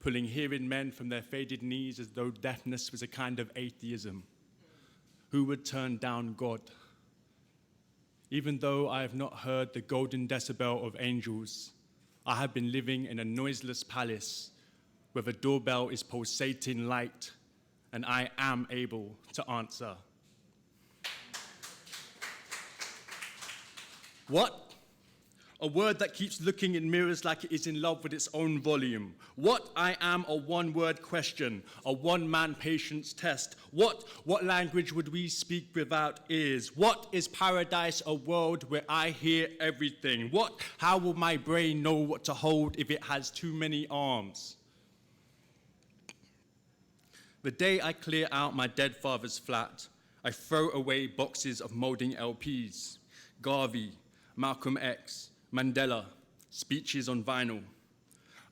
pulling hearing men from their faded knees as though deafness was a kind of atheism. Who would turn down God? Even though I have not heard the golden decibel of angels, I have been living in a noiseless palace where the doorbell is pulsating light and I am able to answer. What? A word that keeps looking in mirrors like it is in love with its own volume. What? I am a one-word question, a one-man patience test. What language would we speak without ears? What is paradise, a world where I hear everything? What? How will my brain know what to hold if it has too many arms? The day I clear out my dead father's flat, I throw away boxes of molding LPs, Garvey, Malcolm X, Mandela, speeches on vinyl.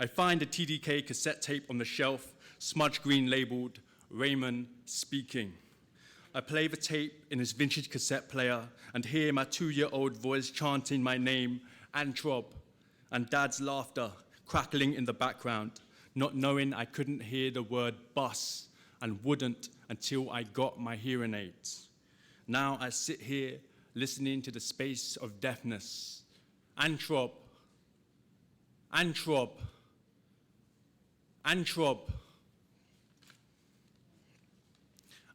I find a TDK cassette tape on the shelf, smudge green labeled, Raymond speaking. I play the tape in his vintage cassette player and hear my 2-year-old voice chanting my name, Antrob, and Dad's laughter crackling in the background, not knowing I couldn't hear the word bus and wouldn't until I got my hearing aids. Now I sit here listening to the space of deafness. Antrob, Antrob, Antrob.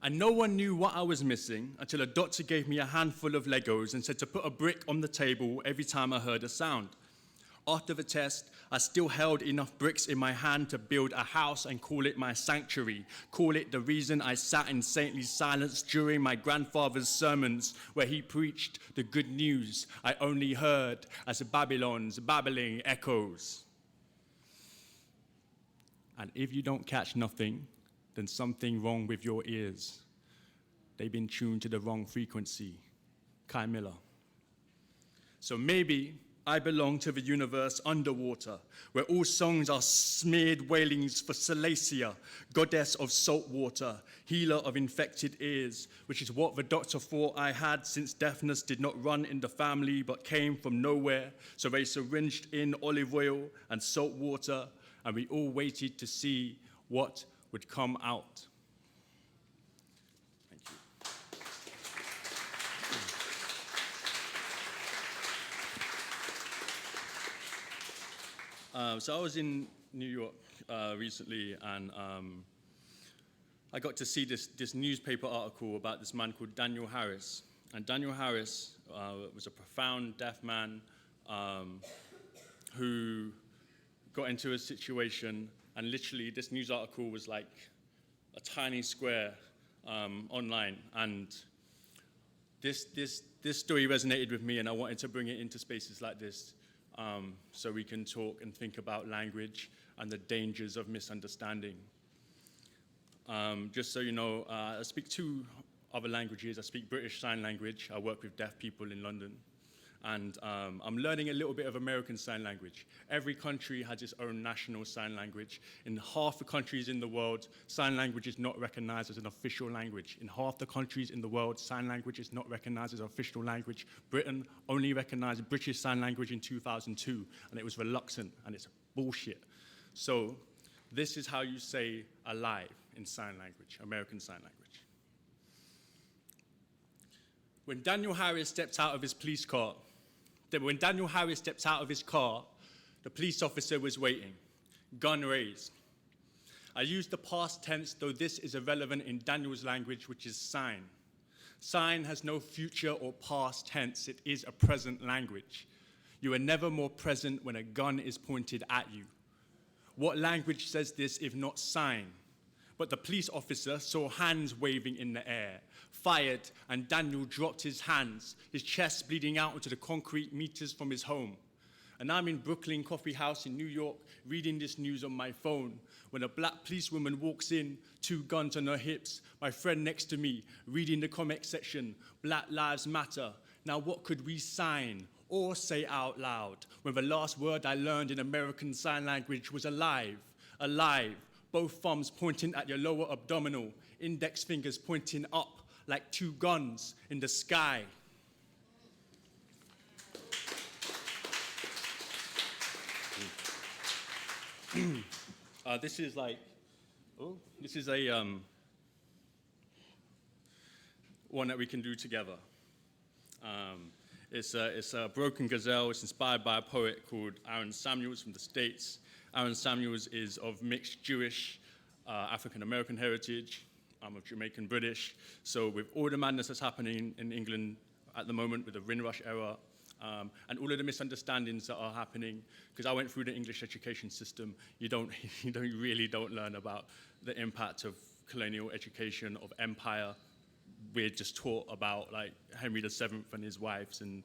And no one knew what I was missing until a doctor gave me a handful of Legos and said to put a brick on the table every time I heard a sound. After the test, I still held enough bricks in my hand to build a house and call it my sanctuary, call it the reason I sat in saintly silence during my grandfather's sermons where he preached the good news I only heard as Babylon's babbling echoes. And if you don't catch nothing, then something wrong with your ears. They've been tuned to the wrong frequency. Kai Miller. So maybe I belong to the universe underwater, where all songs are smeared wailings for Salacia, goddess of salt water, healer of infected ears, which is what the doctor thought I had since deafness did not run in the family but came from nowhere. So they syringed in olive oil and salt water, and we all waited to see what would come out. Thank you. So I was in New York recently, and I got to see this newspaper article about this man called Daniel Harris. And Daniel Harris was a profound deaf man who got into a situation, and literally this news article was like a tiny square online. And this story resonated with me, and I wanted to bring it into spaces like this. So we can talk and think about language and the dangers of misunderstanding. Just so you know, I speak 2 other languages. I speak British Sign Language. I work with deaf people in London. And I'm learning a little bit of American Sign Language. Every country has its own national sign language. In half the countries in the world, sign language is not recognized as an official language. In half the countries in the world, sign language is not recognized as an official language. Britain only recognized British Sign Language in 2002, and it was reluctant, and it's bullshit. So this is how you say alive in sign language, American Sign Language. When Daniel Harris stepped out of his police car, the police officer was waiting, gun raised. I use the past tense, though this is irrelevant in Daniel's language, which is sign. Sign has no future or past tense. It is a present language. You are never more present when a gun is pointed at you. What language says this if not sign? But the police officer saw hands waving in the air, fired, and Daniel dropped his hands, his chest bleeding out onto the concrete meters from his home. And I'm in Brooklyn Coffee House in New York, reading this news on my phone, when a black policewoman walks in, 2 guns on her hips, my friend next to me, reading the comment section, Black Lives Matter. Now what could we sign or say out loud when the last word I learned in American Sign Language was alive, alive, both thumbs pointing at your lower abdominal, index fingers pointing up like 2 guns in the sky. This is like, this is a one that we can do together. It's a broken gazelle. It's inspired by a poet called Aaron Samuels from the States. Aaron Samuels is of mixed Jewish, African-American heritage. I'm of Jamaican British. So with all the madness that's happening in England at the moment with the Windrush era, and all of the misunderstandings that are happening, because I went through the English education system, you really don't learn about the impact of colonial education, of empire. We're just taught about like Henry VII and his wives and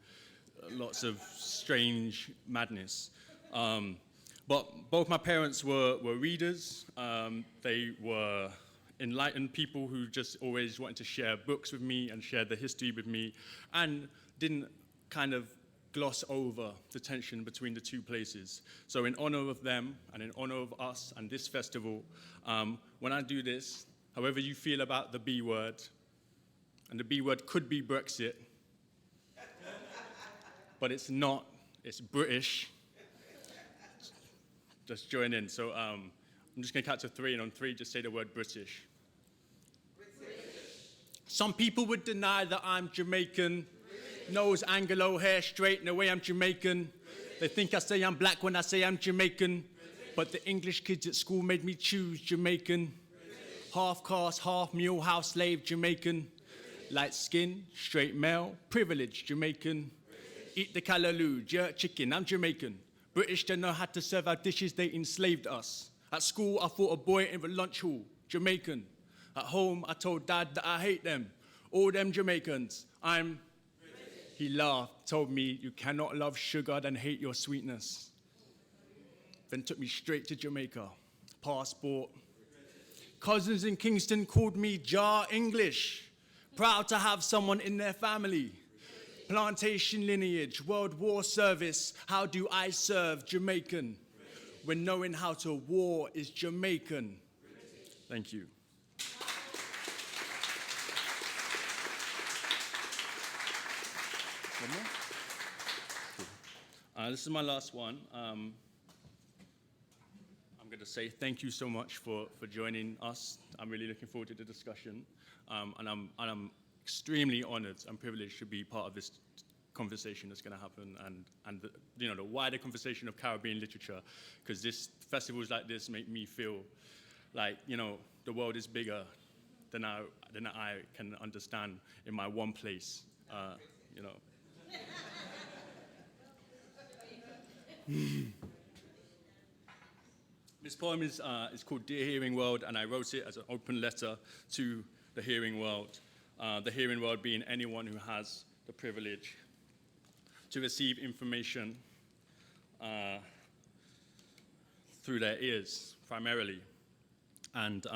lots of strange madness. But both my parents were readers. They were enlightened people who just always wanted to share books with me and share the history with me, and didn't kind of gloss over the tension between the two places. So in honor of them and in honor of us and this festival, when I do this, however you feel about the B word, and the B word could be Brexit, but it's not, it's British. Just join in. So I'm just gonna count to 3, and on 3, just say the word British. British. Some people would deny that I'm Jamaican. British. Nose Anglo, hair straight, no way I'm Jamaican. British. They think I say I'm black when I say I'm Jamaican. British. But the English kids at school made me choose Jamaican. British. Half caste, half mule, house slave, Jamaican. British. Light skin, straight male, privileged, Jamaican. British. Eat the callaloo, jerk chicken, I'm Jamaican. British don't know how to serve our dishes, they enslaved us. At school, I fought a boy in the lunch hall, Jamaican. At home, I told Dad that I hate them, all them Jamaicans. I'm British. He laughed, told me, you cannot love sugar then hate your sweetness. Then took me straight to Jamaica, passport. Cousins in Kingston called me Jar English, proud to have someone in their family. Plantation lineage, World War service, how do I serve Jamaican? When knowing how to war is Jamaican. Thank you. One more? Cool. This is my last one. I'm going to say thank you so much for joining us. I'm really looking forward to the discussion, and I'm extremely honored and privileged to be part of this conversation that's going to happen, and the wider conversation of Caribbean literature, because festivals like this make me feel like the world is bigger than I can understand in my one place. This poem is called Dear Hearing World, and I wrote it as an open letter to the hearing world. The hearing world being anyone who has the privilege to receive information through their ears, primarily. And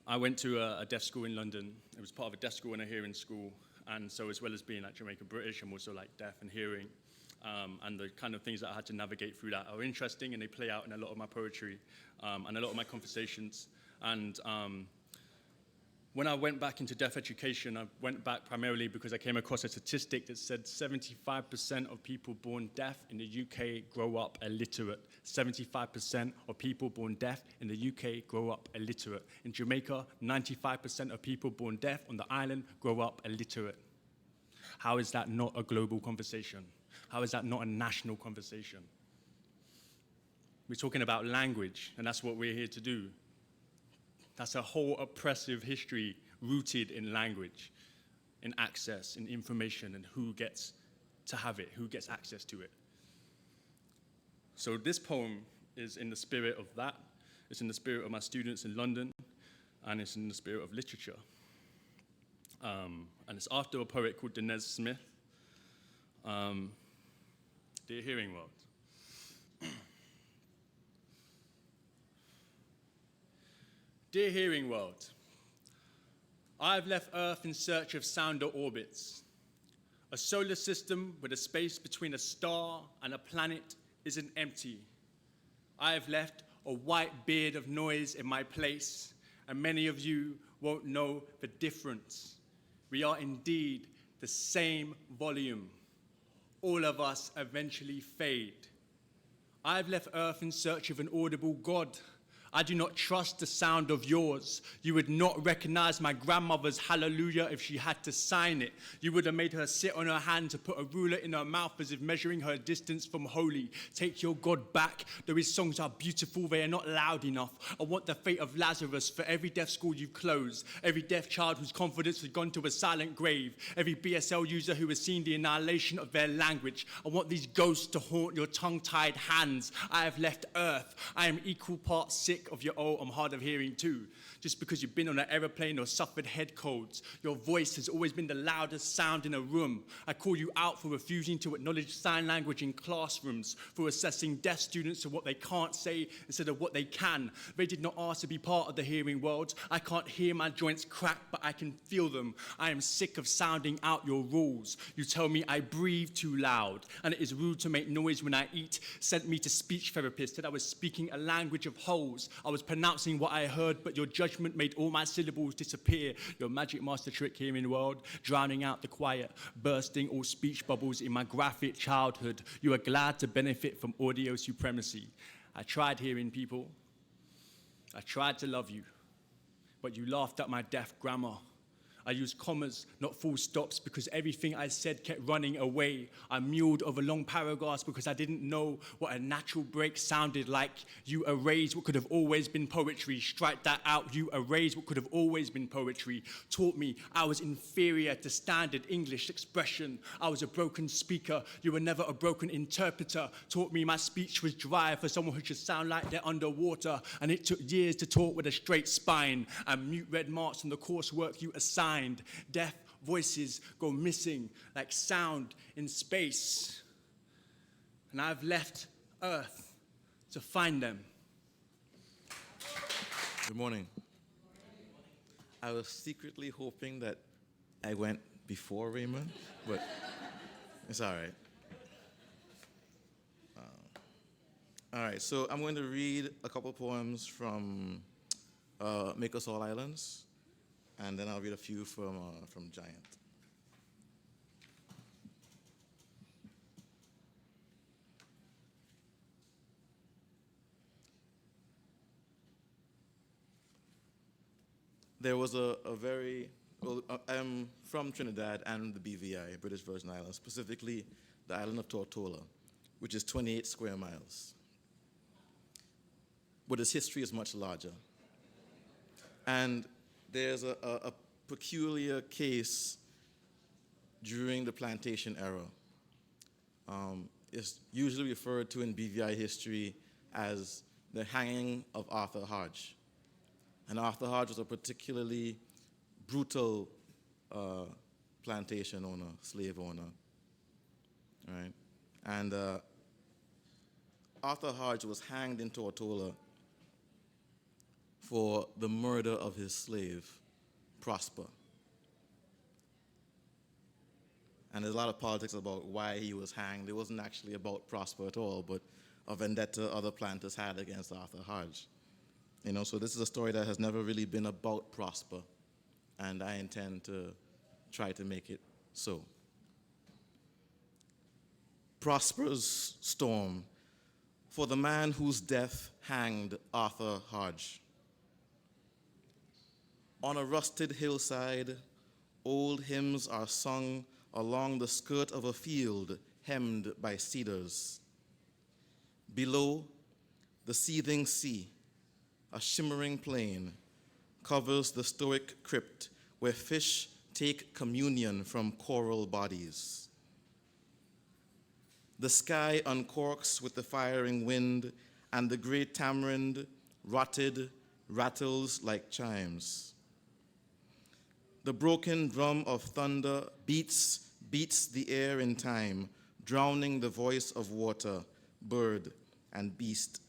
I went to a deaf school in London. It was part of a deaf school and a hearing school. And so as well as being like Jamaican British, I'm also like deaf and hearing. And the kind of things that I had to navigate through that are interesting, and they play out in a lot of my poetry and a lot of my conversations. And when I went back into deaf education, I went back primarily because I came across a statistic that said 75% of people born deaf in the UK grow up illiterate. 75% of people born deaf in the UK grow up illiterate. In Jamaica, 95% of people born deaf on the island grow up illiterate. How is that not a global conversation? How is that not a national conversation? We're talking about language, and that's what we're here to do. That's a whole oppressive history rooted in language, in access, in information, and who gets to have it, who gets access to it. So this poem is in the spirit of that. It's in the spirit of my students in London, and it's in the spirit of literature. And it's after a poet called Denez Smith. Dear Hearing World. Dear Hearing World, I've left Earth in search of sounder orbits. A solar system where the space between a star and a planet isn't empty. I have left a white beard of noise in my place, and many of you won't know the difference. We are indeed the same volume. All of us eventually fade. I've left earth in search of an audible God. I do not trust the sound of yours. You would not recognize my grandmother's hallelujah if she had to sign it. You would have made her sit on her hand to put a ruler in her mouth as if measuring her distance from holy. Take your God back. Though his songs are beautiful, they are not loud enough. I want the fate of Lazarus for every deaf school you've closed, every deaf child whose confidence has gone to a silent grave, every BSL user who has seen the annihilation of their language. I want these ghosts to haunt your tongue-tied hands. I have left earth. I am equal parts sick of your I'm hard of hearing too. Just because you've been on an aeroplane or suffered head colds, your voice has always been the loudest sound in a room. I call you out for refusing to acknowledge sign language in classrooms, for assessing deaf students to what they can't say instead of what they can. They did not ask to be part of the hearing world. I can't hear my joints crack, but I can feel them. I am sick of sounding out your rules. You tell me I breathe too loud, and it is rude to make noise when I eat. Sent me to speech therapists, said I was speaking a language of holes. I was pronouncing what I heard, but your judgment made all my syllables disappear. Your magic master trick here in the world, drowning out the quiet, bursting all speech bubbles in my graphic childhood. You are glad to benefit from audio supremacy. I tried hearing people. I tried to love you, but you laughed at my deaf grammar. I used commas, not full stops, because everything I said kept running away. I mewed over long paragraphs because I didn't know what a natural break sounded like. You erased what could have always been poetry. Strike that out. You erased what could have always been poetry. Taught me I was inferior to standard English expression. I was a broken speaker. You were never a broken interpreter. Taught me my speech was dry for someone who should sound like they're underwater. And it took years to talk with a straight spine and mute red marks on the coursework you assigned. Deaf voices go missing like sound in space. And I've left Earth to find them. Good morning. I was secretly hoping that I went before Raymond, but it's all right. All right, so I'm going to read a couple poems from Make Us All Islands, and then I'll read a few from Giant. There was I'm from Trinidad and the BVI, British Virgin Islands, specifically the island of Tortola, which is 28 square miles. But its history is much larger. And there's a peculiar case during the plantation era. It's usually referred to in BVI history as the hanging of Arthur Hodge. And Arthur Hodge was a particularly brutal plantation owner, slave owner, right? And Arthur Hodge was hanged in Tortola for the murder of his slave, Prosper. And there's a lot of politics about why he was hanged. It wasn't actually about Prosper at all, but a vendetta other planters had against Arthur Hodge. You know, so this is a story that has never really been about Prosper, and I intend to try to make it so. Prosper's storm, for the man whose death hanged Arthur Hodge. On a rusted hillside, old hymns are sung along the skirt of a field hemmed by cedars. Below, the seething sea, a shimmering plain, covers the stoic crypt where fish take communion from coral bodies. The sky uncorks with the firing wind, and the great tamarind, rotted, rattles like chimes. The broken drum of thunder beats the air in time, drowning the voice of water, bird, and beast.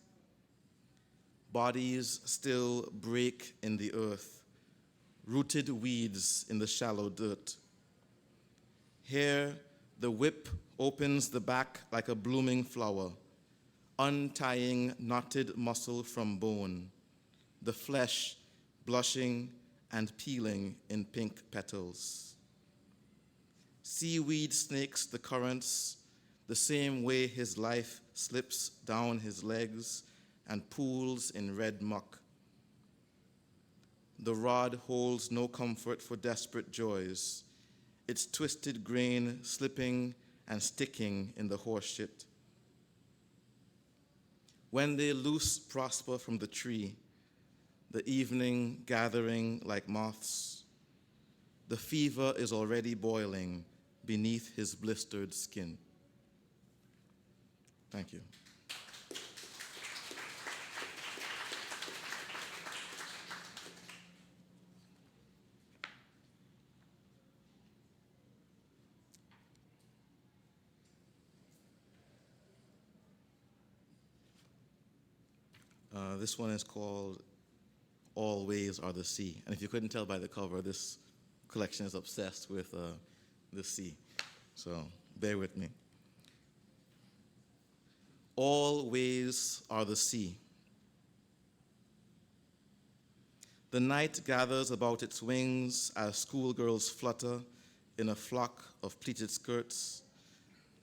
Bodies still break in the earth, rooted weeds in the shallow dirt. Here, the whip opens the back like a blooming flower, untying knotted muscle from bone, the flesh blushing and peeling in pink petals. Seaweed snakes the currents, the same way his life slips down his legs and pools in red muck. The rod holds no comfort for desperate joys, its twisted grain slipping and sticking in the horse shit. When they loose prosper from the tree, the evening gathering like moths, the fever is already boiling beneath his blistered skin. Thank you. This one is called All Waves Are the Sea. And if you couldn't tell by the cover, this collection is obsessed with the sea. So bear with me. All waves are the sea. The night gathers about its wings as schoolgirls flutter in a flock of pleated skirts,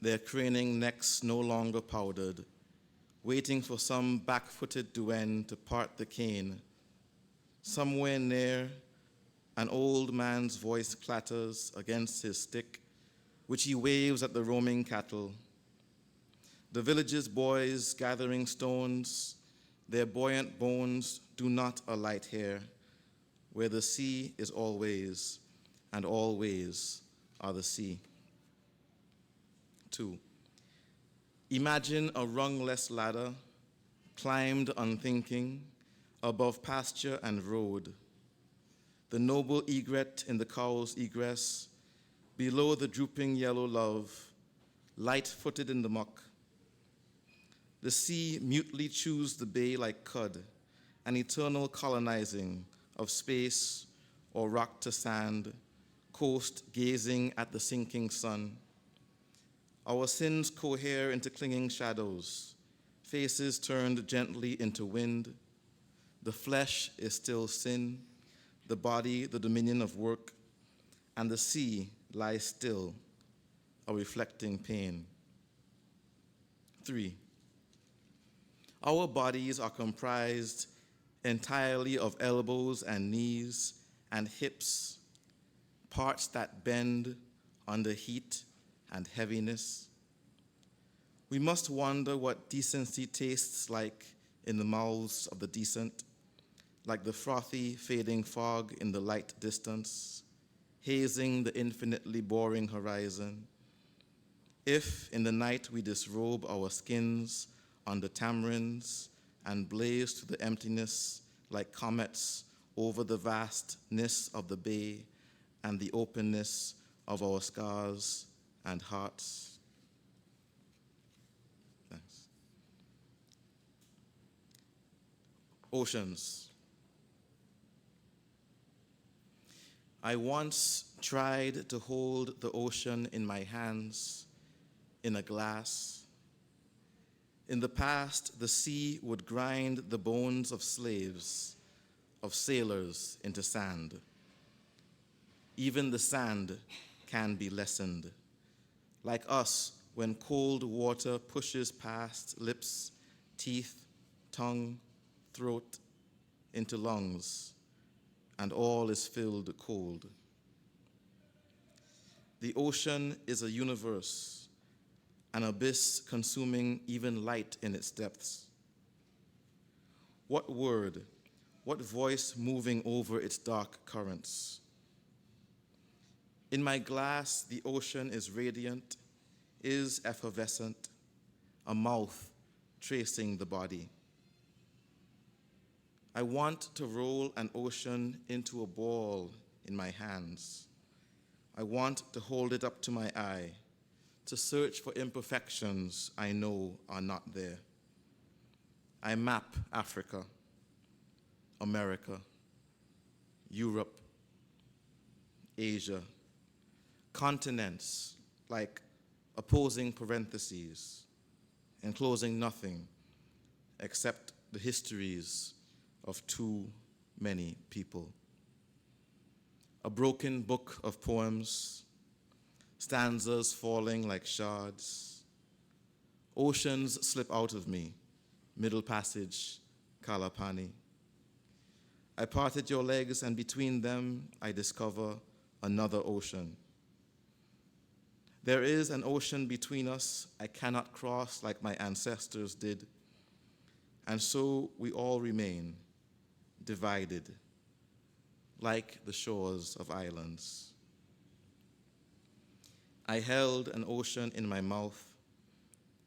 their craning necks no longer powdered, waiting for some back-footed duenne to part the cane. Somewhere near, an old man's voice clatters against his stick, which he waves at the roaming cattle. The village's boys gathering stones, their buoyant bones do not alight here, where the sea is always, and always are the sea. 2. Imagine a rungless ladder, climbed unthinking, above pasture and road. The noble egret in the cow's egress, below the drooping yellow love, light-footed in the muck. The sea mutely chews the bay like cud, an eternal colonizing of space or rock to sand, coast gazing at the sinking sun. Our sins cohere into clinging shadows, faces turned gently into wind. The flesh is still sin, the body the dominion of work, and the sea lies still, a reflecting pain. 3. Our bodies are comprised entirely of elbows and knees and hips, parts that bend under heat and heaviness. We must wonder what decency tastes like in the mouths of the decent, like the frothy, fading fog in the light distance, hazing the infinitely boring horizon. If in the night we disrobe our skins under tamarinds and blaze to the emptiness like comets over the vastness of the bay and the openness of our scars and hearts. Thanks. Oceans. I once tried to hold the ocean in my hands, in a glass. In the past, the sea would grind the bones of slaves, of sailors into sand. Even the sand can be lessened. Like us, when cold water pushes past lips, teeth, tongue, throat, into lungs, and all is filled cold. The ocean is a universe, an abyss consuming even light in its depths. What word, what voice moving over its dark currents? In my glass, the ocean is radiant, is effervescent, a mouth tracing the body. I want to roll an ocean into a ball in my hands. I want to hold it up to my eye, to search for imperfections I know are not there. I map Africa, America, Europe, Asia, continents like opposing parentheses, enclosing nothing except the histories of too many people. A broken book of poems, stanzas falling like shards, Oceans slip out of me, middle passage, Kalapani. I parted your legs, and between them I discover another ocean. There is an ocean between us I cannot cross like my ancestors did, and so we all remain divided, like the shores of islands. I held an ocean in my mouth.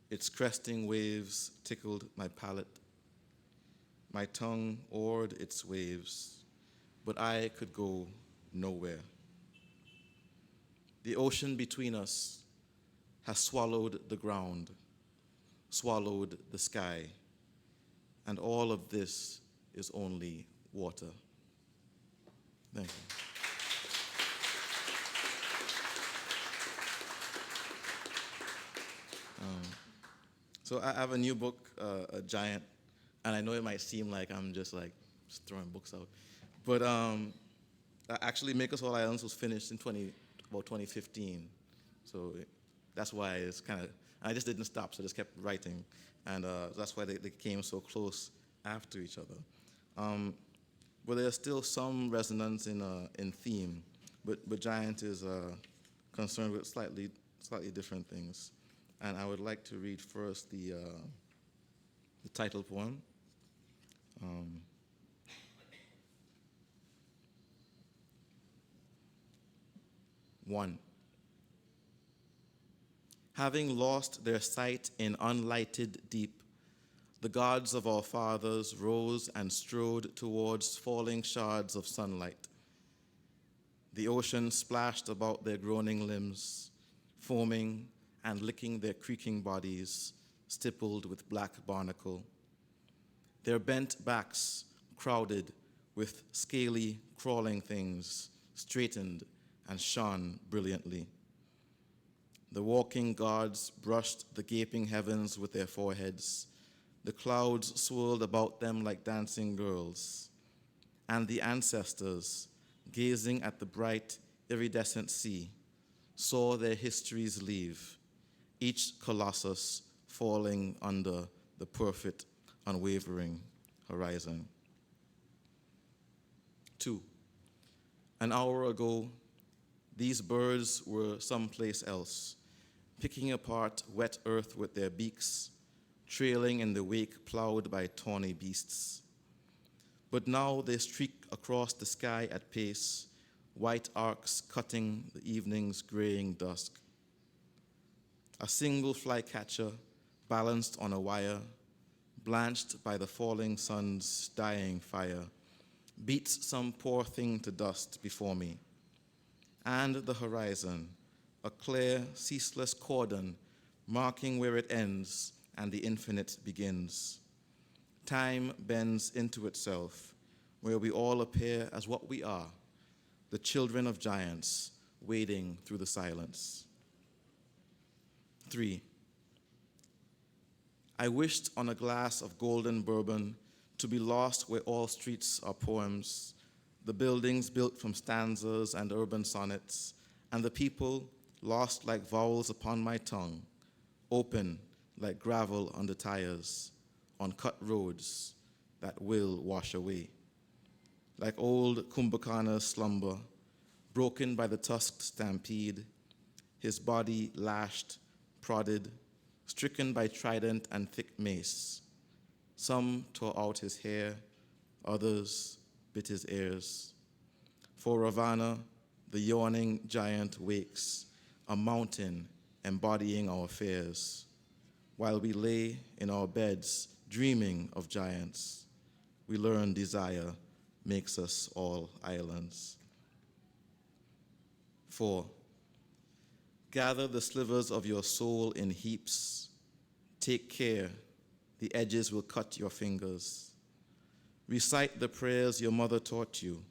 Its cresting waves tickled my palate. My tongue oared its waves, but I could go nowhere. The ocean between us has swallowed the ground, swallowed the sky, and all of this is only water. Thank you. So I have a new book, A Giant, and I know it might seem like I'm just throwing books out, but actually Make Us All Islands was finished in about 2015, so that's why it's kind of, I just didn't stop, so I just kept writing, and that's why they came so close after each other. But there's still some resonance in theme, but Giant is concerned with slightly different things. And I would like to read first the title poem. One. Having lost their sight in unlighted deep, the gods of our fathers rose and strode towards falling shards of sunlight. The ocean splashed about their groaning limbs, foaming and licking their creaking bodies, stippled with black barnacle. Their bent backs, crowded with scaly, crawling things, straightened and shone brilliantly. The walking gods brushed the gaping heavens with their foreheads. The clouds swirled about them like dancing girls. And the ancestors, gazing at the bright, iridescent sea, saw their histories leave, each colossus falling under the perfect, unwavering horizon. 2. An hour ago, these birds were someplace else, picking apart wet earth with their beaks, trailing in the wake plowed by tawny beasts. But now they streak across the sky at pace, white arcs cutting the evening's graying dusk. A single flycatcher balanced on a wire, blanched by the falling sun's dying fire, beats some poor thing to dust before me. And the horizon, a clear, ceaseless cordon marking where it ends and the infinite begins. Time bends into itself, where we all appear as what we are, the children of giants wading through the silence. 3. I wished on a glass of golden bourbon to be lost where all streets are poems, the buildings built from stanzas and urban sonnets, and the people lost like vowels upon my tongue, open like gravel under tires, on cut roads that will wash away. Like old Kumbhakarna's slumber, broken by the tusked stampede, his body lashed, prodded, stricken by trident and thick mace. Some tore out his hair, others bit his ears. For Ravana, the yawning giant wakes, a mountain embodying our fears, while we lay in our beds dreaming of giants. We learn desire makes us all islands. 4. Gather the slivers of your soul in heaps. Take care, the edges will cut your fingers. Recite the prayers your mother taught you.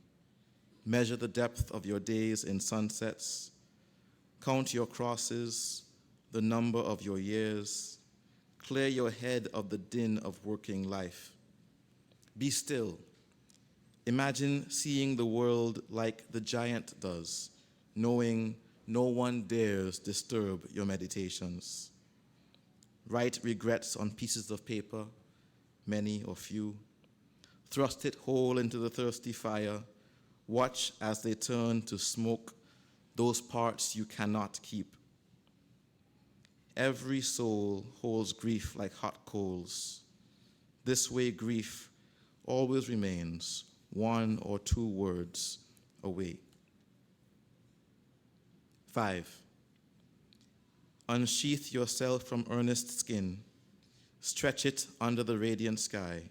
Measure the depth of your days in sunsets. Count your crosses, the number of your years. Clear your head of the din of working life. Be still. Imagine seeing the world like the giant does, knowing no one dares disturb your meditations. write regrets on pieces of paper, many or few, thrust it whole into the thirsty fire, watch as they turn to smoke those parts you cannot keep. Every soul holds grief like hot coals. This way grief always remains 1 or 2 words away. 5. Unsheath yourself from earnest skin. Stretch it under the radiant sky.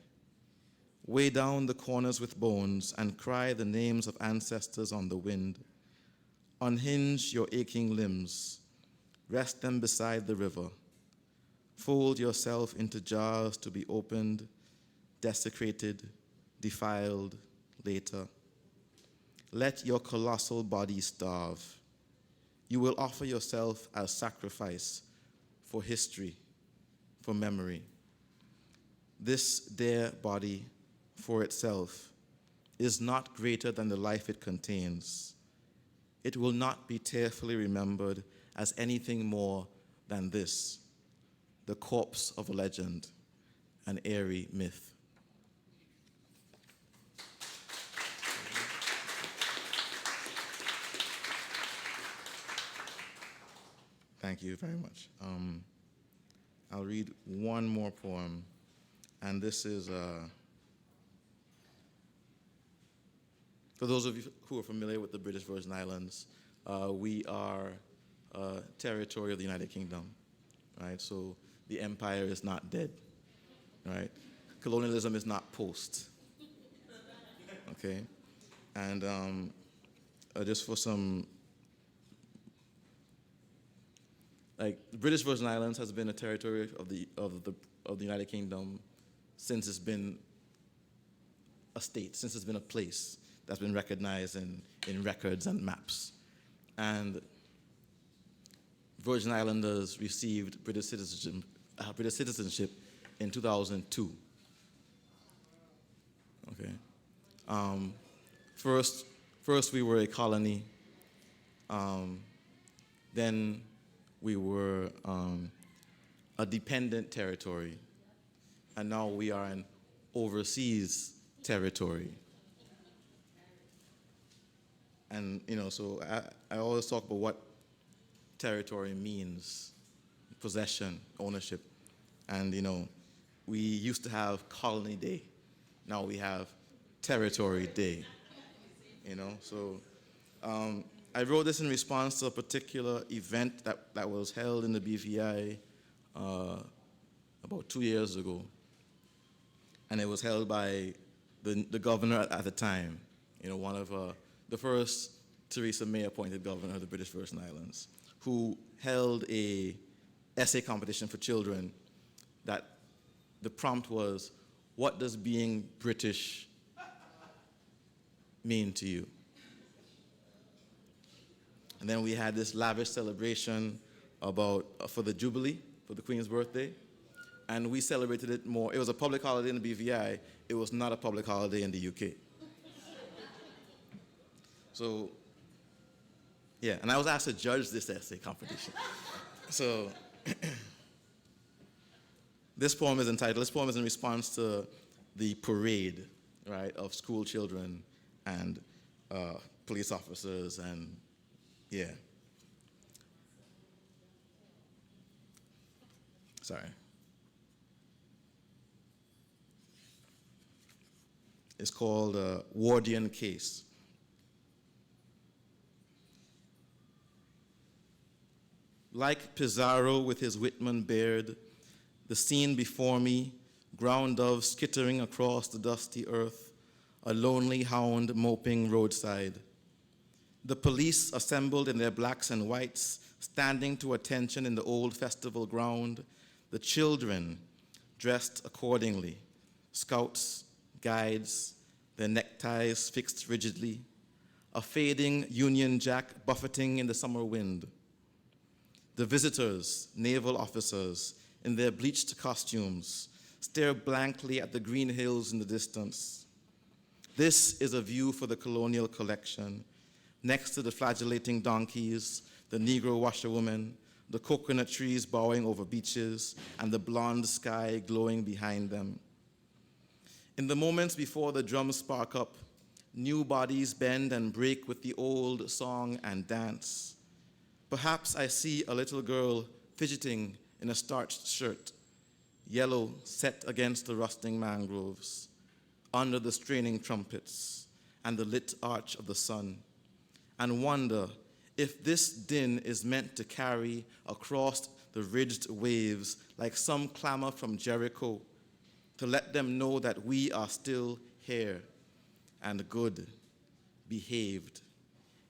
Weigh down the corners with bones and cry the names of ancestors on the wind. Unhinge your aching limbs. Rest them beside the river. Fold yourself into jars to be opened, desecrated, defiled later. Let your colossal body starve. You will offer yourself as sacrifice for history, for memory. This dear body for itself is not greater than the life it contains. It will not be tearfully remembered as anything more than this, the corpse of a legend, an airy myth. Thank you very much. I'll read one more poem, and this is, for those of you who are familiar with the British Virgin Islands, we are a territory of the United Kingdom, right? So the empire is not dead, right? Colonialism is not post, okay? And just for some, like, the British Virgin Islands has been a territory of the United Kingdom since it's been a state, since it's been a place that's been recognized in records and maps. And Virgin Islanders received British citizenship in 2002. Okay. First we were a colony. Then we were a dependent territory, and now we are an overseas territory. And, you know, so I always talk about what territory means, possession, ownership. And, you know, we used to have Colony Day. Now we have Territory Day, you know. So I wrote this in response to a particular event that was held in the BVI about 2 years ago. And it was held by the governor at the time, you know, one of the first Theresa May appointed governor of the British Virgin Islands, who held a essay competition for children that the prompt was, what does being British mean to you? And then we had this lavish celebration for the Jubilee, for the Queen's birthday, and we celebrated it more. It was a public holiday in the BVI. It was not a public holiday in the UK. So, yeah, and I was asked to judge this essay competition. So, this poem is in response to the parade, right, of school children and police officers and, yeah. Sorry. It's called Wardian Case. Like Pizarro with his Whitman beard, the scene before me, ground doves skittering across the dusty earth, a lonely hound moping roadside. The police assembled in their blacks and whites, standing to attention in the old festival ground, the children dressed accordingly, scouts, guides, their neckties fixed rigidly, a fading Union Jack buffeting in the summer wind. The visitors, naval officers, in their bleached costumes, stare blankly at the green hills in the distance. This is a view for the colonial collection, next to the flagellating donkeys, the Negro washerwoman, the coconut trees bowing over beaches, and the blonde sky glowing behind them. In the moments before the drums spark up, new bodies bend and break with the old song and dance. Perhaps I see a little girl fidgeting in a starched shirt, yellow set against the rusting mangroves, under the straining trumpets and the lit arch of the sun, and wonder if this din is meant to carry across the ridged waves like some clamor from Jericho, to let them know that we are still here and good, behaved,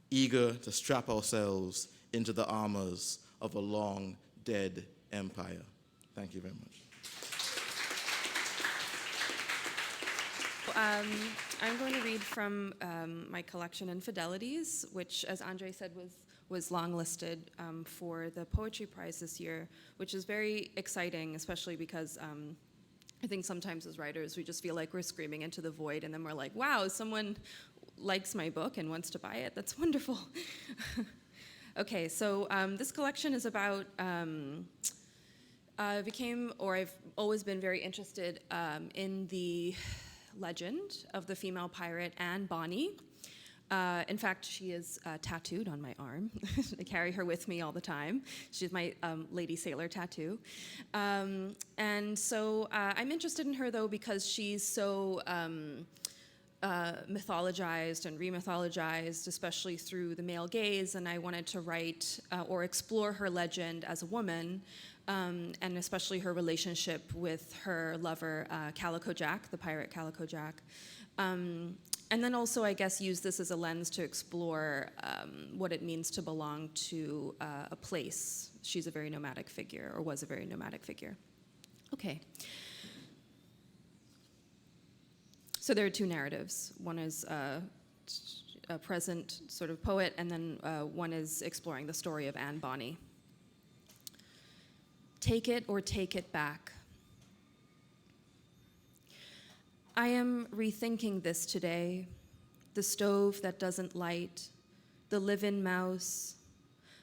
eager to strap ourselves into the armors of a long dead empire. Thank you very much. I'm going to read from my collection Infidelities, which, as Andre said, was longlisted for the Poetry Prize this year, which is very exciting, especially because I think sometimes as writers we just feel like we're screaming into the void, and then we're like, wow, someone likes my book and wants to buy it. That's wonderful. Okay, so this collection is about, I've always been very interested in the legend of the female pirate Anne Bonny. In fact, she is tattooed on my arm. I carry her with me all the time. She's my Lady Sailor tattoo. And so I'm interested in her, though, because she's so mythologized and remythologized, especially through the male gaze, and I wanted to write or explore her legend as a woman, and especially her relationship with her lover, Calico Jack, the pirate Calico Jack. And then also, I guess, use this as a lens to explore what it means to belong to a place. She's a very nomadic figure, or was a very nomadic figure. Okay. So there are two narratives. One is a present sort of poet, and then one is exploring the story of Anne Bonny. Take it or take it back. I am rethinking this today, the stove that doesn't light, the live-in mouse,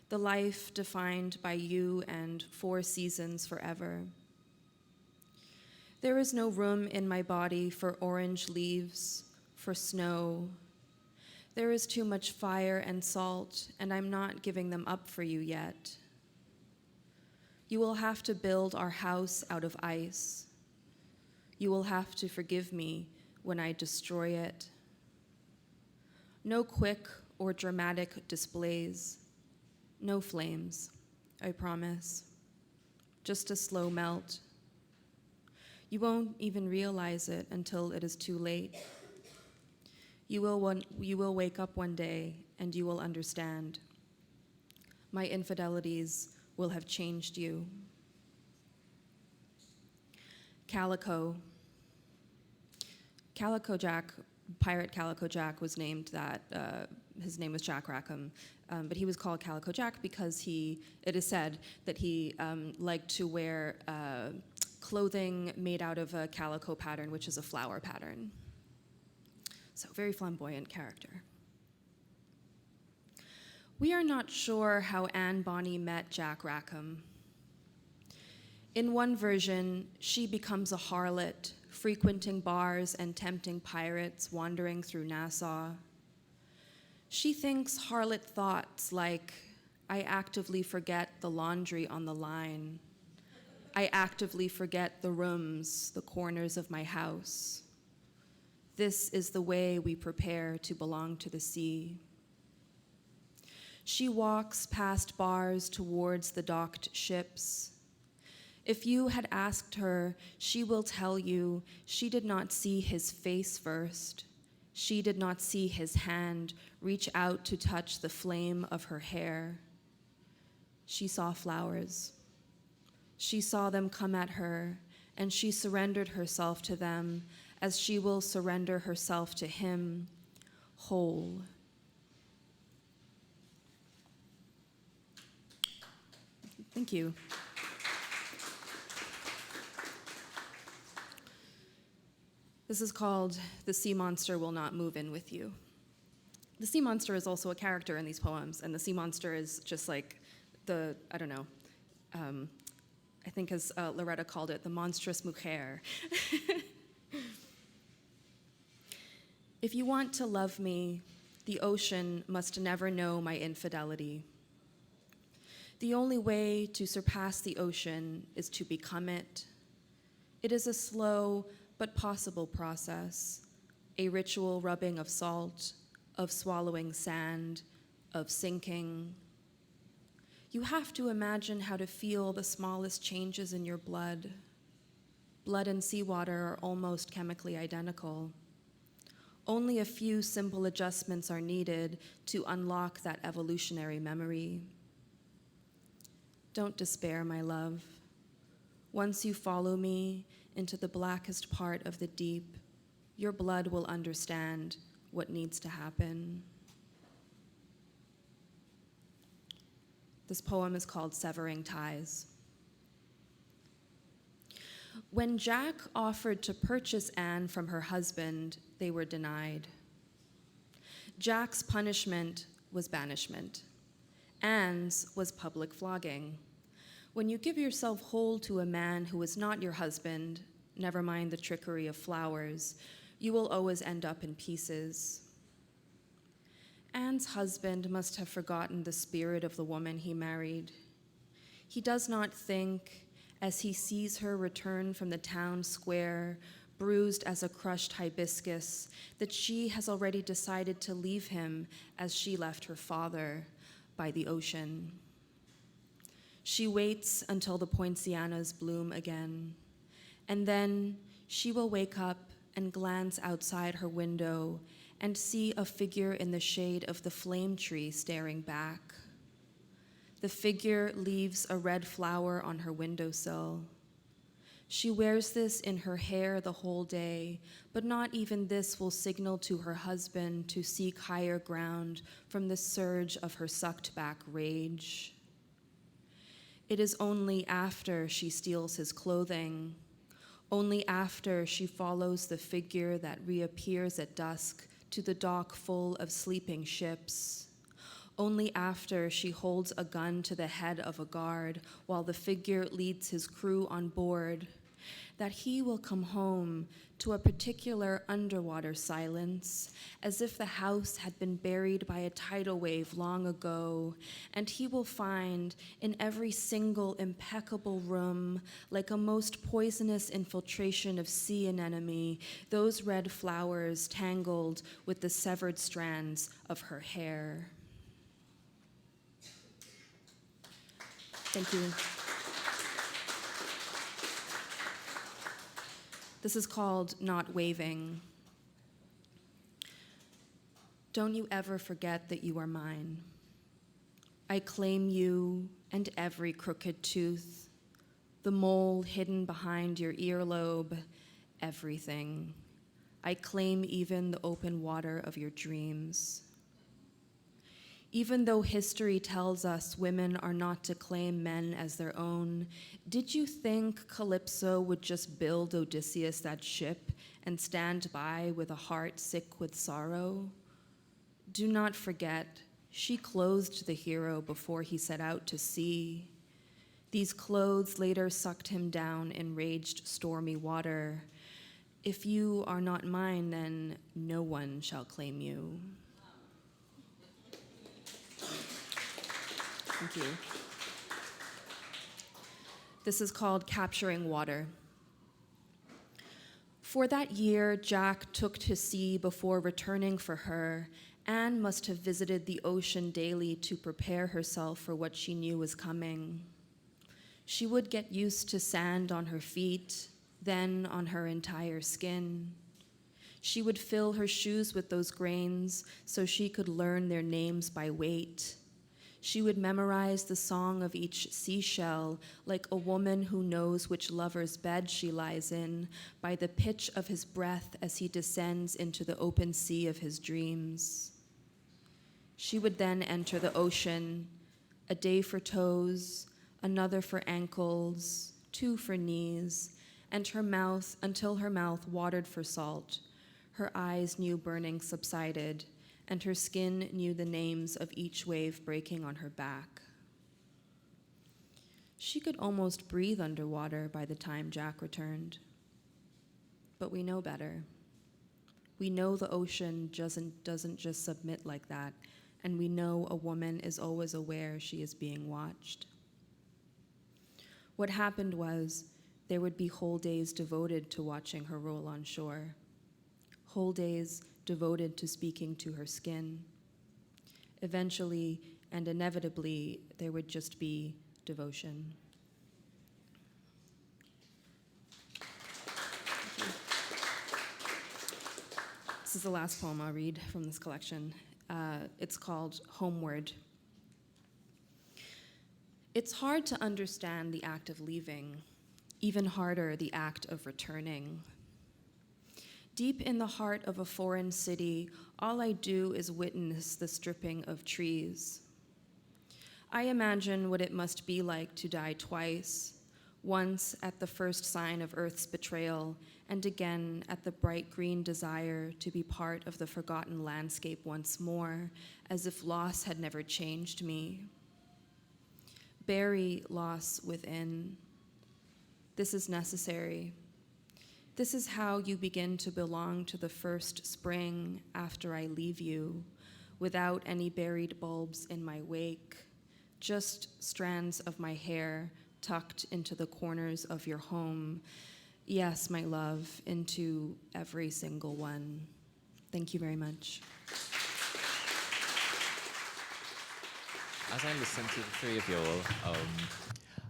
the life defined by you and 4 seasons forever. There is no room in my body for orange leaves, for snow. There is too much fire and salt, and I'm not giving them up for you yet. You will have to build our house out of ice. You will have to forgive me when I destroy it. No quick or dramatic displays. No flames, I promise. Just a slow melt. You won't even realize it until it is too late. You will wake up one day and you will understand. My infidelities will have changed you. Calico. Calico Jack, pirate Calico Jack, was named that. His name was Jack Rackham, but he was called Calico Jack because it is said that he liked to wear clothing made out of a calico pattern, which is a flower pattern. So, very flamboyant character. We are not sure how Anne Bonny met Jack Rackham. In one version, she becomes a harlot, frequenting bars and tempting pirates wandering through Nassau. She thinks harlot thoughts like, I actively forget the laundry on the line. I actively forget the rooms, the corners of my house. This is the way we prepare to belong to the sea. She walks past bars towards the docked ships. If you had asked her, she will tell you she did not see his face first. She did not see his hand reach out to touch the flame of her hair. She saw flowers. She saw them come at her, and she surrendered herself to them as she will surrender herself to him, whole. Thank you. This is called The Sea Monster Will Not Move In With You. The sea monster is also a character in these poems, and the sea monster is just like I think as Loretta called it, the monstrous mujer. If you want to love me, the ocean must never know my infidelity. The only way to surpass the ocean is to become it. It is a slow but possible process, a ritual rubbing of salt, of swallowing sand, of sinking. You have to imagine how to feel the smallest changes in your blood. Blood and seawater are almost chemically identical. Only a few simple adjustments are needed to unlock that evolutionary memory. Don't despair, my love. Once you follow me into the blackest part of the deep, your blood will understand what needs to happen. This poem is called Severing Ties. When Jack offered to purchase Anne from her husband, they were denied. Jack's punishment was banishment. Anne's was public flogging. When you give yourself whole to a man who is not your husband, never mind the trickery of flowers, you will always end up in pieces. Anne's husband must have forgotten the spirit of the woman he married. He does not think, as he sees her return from the town square, bruised as a crushed hibiscus, that she has already decided to leave him as she left her father by the ocean. She waits until the poincianas bloom again, and then she will wake up and glance outside her window and see a figure in the shade of the flame tree staring back. The figure leaves a red flower on her windowsill. She wears this in her hair the whole day, but not even this will signal to her husband to seek higher ground from the surge of her sucked-back rage. It is only after she steals his clothing, only after she follows the figure that reappears at dusk to the dock full of sleeping ships, only after she holds a gun to the head of a guard while the figure leads his crew on board, that he will come home to a particular underwater silence, as if the house had been buried by a tidal wave long ago, and he will find in every single impeccable room, like a most poisonous infiltration of sea anemone, those red flowers tangled with the severed strands of her hair. Thank you. This is called Not Waving. Don't you ever forget that you are mine. I claim you and every crooked tooth, the mole hidden behind your earlobe, everything. I claim even the open water of your dreams. Even though history tells us women are not to claim men as their own, did you think Calypso would just build Odysseus that ship and stand by with a heart sick with sorrow? Do not forget, she clothed the hero before he set out to sea. These clothes later sucked him down in raged stormy water. If you are not mine, then no one shall claim you. Thank you. This is called Capturing Water. For that year Jack took to sea before returning for her, Anne must have visited the ocean daily to prepare herself for what she knew was coming. She would get used to sand on her feet, then on her entire skin. She would fill her shoes with those grains so she could learn their names by weight. She would memorize the song of each seashell like a woman who knows which lover's bed she lies in by the pitch of his breath as he descends into the open sea of his dreams. She would then enter the ocean, a day for toes, another for ankles, 2 for knees, and her mouth until her mouth watered for salt. Her eyes knew burning subsided, and her skin knew the names of each wave breaking on her back. She could almost breathe underwater by the time Jack returned. But we know better. We know the ocean doesn't just submit like that, and we know a woman is always aware she is being watched. What happened was there would be whole days devoted to watching her roll on shore, whole days devoted to speaking to her skin. Eventually and inevitably, there would just be devotion. This is the last poem I'll read from this collection. It's called Homeward. It's hard to understand the act of leaving, even harder the act of returning. Deep in the heart of a foreign city, all I do is witness the stripping of trees. I imagine what it must be like to die twice, once at the first sign of Earth's betrayal, and again at the bright green desire to be part of the forgotten landscape once more, as if loss had never changed me. Bury loss within. This is necessary. This is how you begin to belong to the first spring after I leave you, without any buried bulbs in my wake, just strands of my hair tucked into the corners of your home. Yes, my love, into every single one. Thank you very much. As I listened to the three of you all,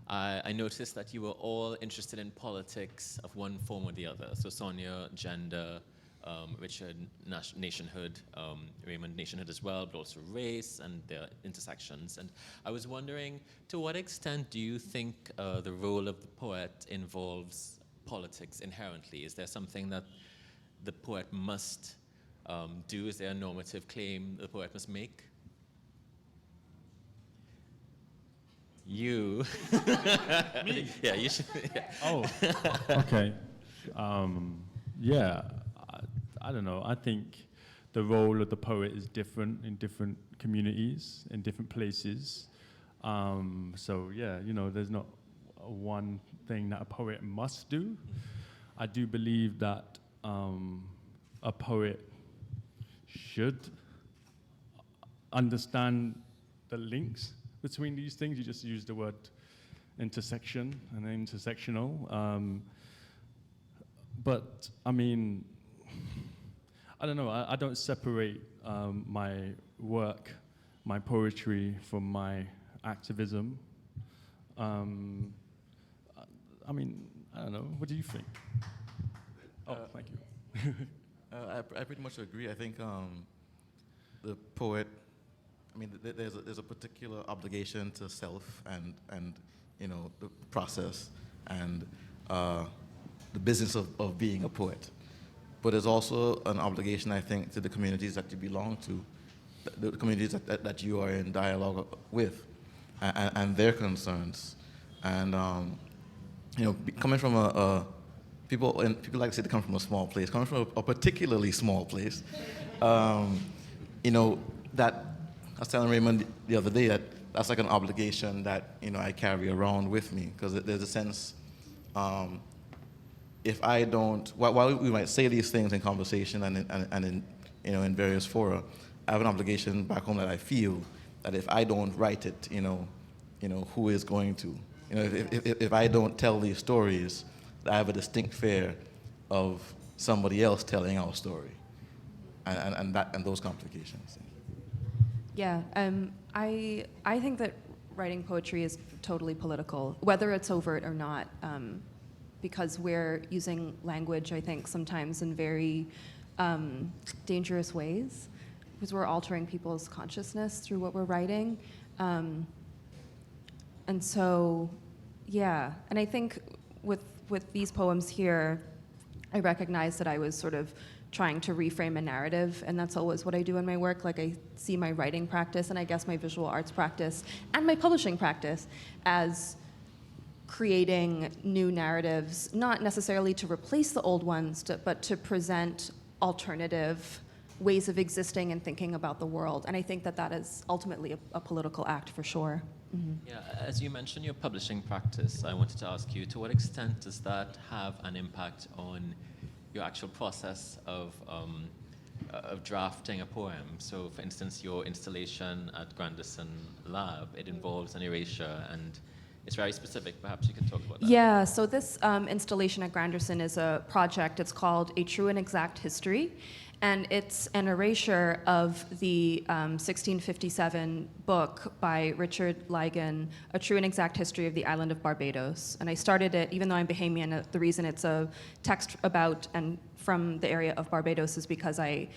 I noticed that you were all interested in politics of one form or the other. So Sonia, gender, Richard, nationhood, Raymond, nationhood as well, but also race and their intersections. And I was wondering, to what extent do you think the role of the poet involves politics inherently? Is there something that the poet must do? Is there a normative claim the poet must make? You. Me? Yeah, you should. Yeah. Oh, okay. Yeah, I don't know. I think the role of the poet is different in different communities, in different places. So yeah, there's not one thing that a poet must do. I do believe that a poet should understand the links between these things. You just use the word intersection and intersectional. But I mean, I don't know, I don't separate my work, my poetry from my activism. I mean, I don't know, what do you think? Oh, thank you. I pretty much agree. I think the poet, I mean, there's a particular obligation to self and the process and the business of being a poet. But there's also an obligation, I think, to the communities that you belong to, the communities that you are in dialogue with, and their concerns. And coming from people like to say they come from a small place, coming from a particularly small place, that I was telling Raymond the other day that's like an obligation that I carry around with me, because there's a sense, if I don't, while we might say these things in conversation and in various fora, I have an obligation back home that I feel that if I don't write it, who is going to? If I don't tell these stories, I have a distinct fear of somebody else telling our story, and those complications. Yeah, I think that writing poetry is totally political, whether it's overt or not, because we're using language, I think, sometimes in very dangerous ways, because we're altering people's consciousness through what we're writing. And so, yeah, and I think with these poems here, I recognize that I was sort of trying to reframe a narrative, and that's always what I do in my work. Like, I see my writing practice, and I guess my visual arts practice, and my publishing practice as creating new narratives, not necessarily to replace the old ones, but to present alternative ways of existing and thinking about the world. And I think that that is ultimately a political act for sure. Yeah, as you mentioned your publishing practice, I wanted to ask you, to what extent does that have an impact on your actual process of drafting a poem? So, for instance, your installation at Grandison Lab, it involves an erasure, and it's very specific. Perhaps you could talk about that. Yeah, so this installation at Grandison is a project. It's called A True and Exact History, and it's an erasure of the 1657 book by Richard Ligon, A True and Exact History of the Island of Barbados. And I started it, even though I'm Bahamian, the reason it's a text about and from the area of Barbados is because I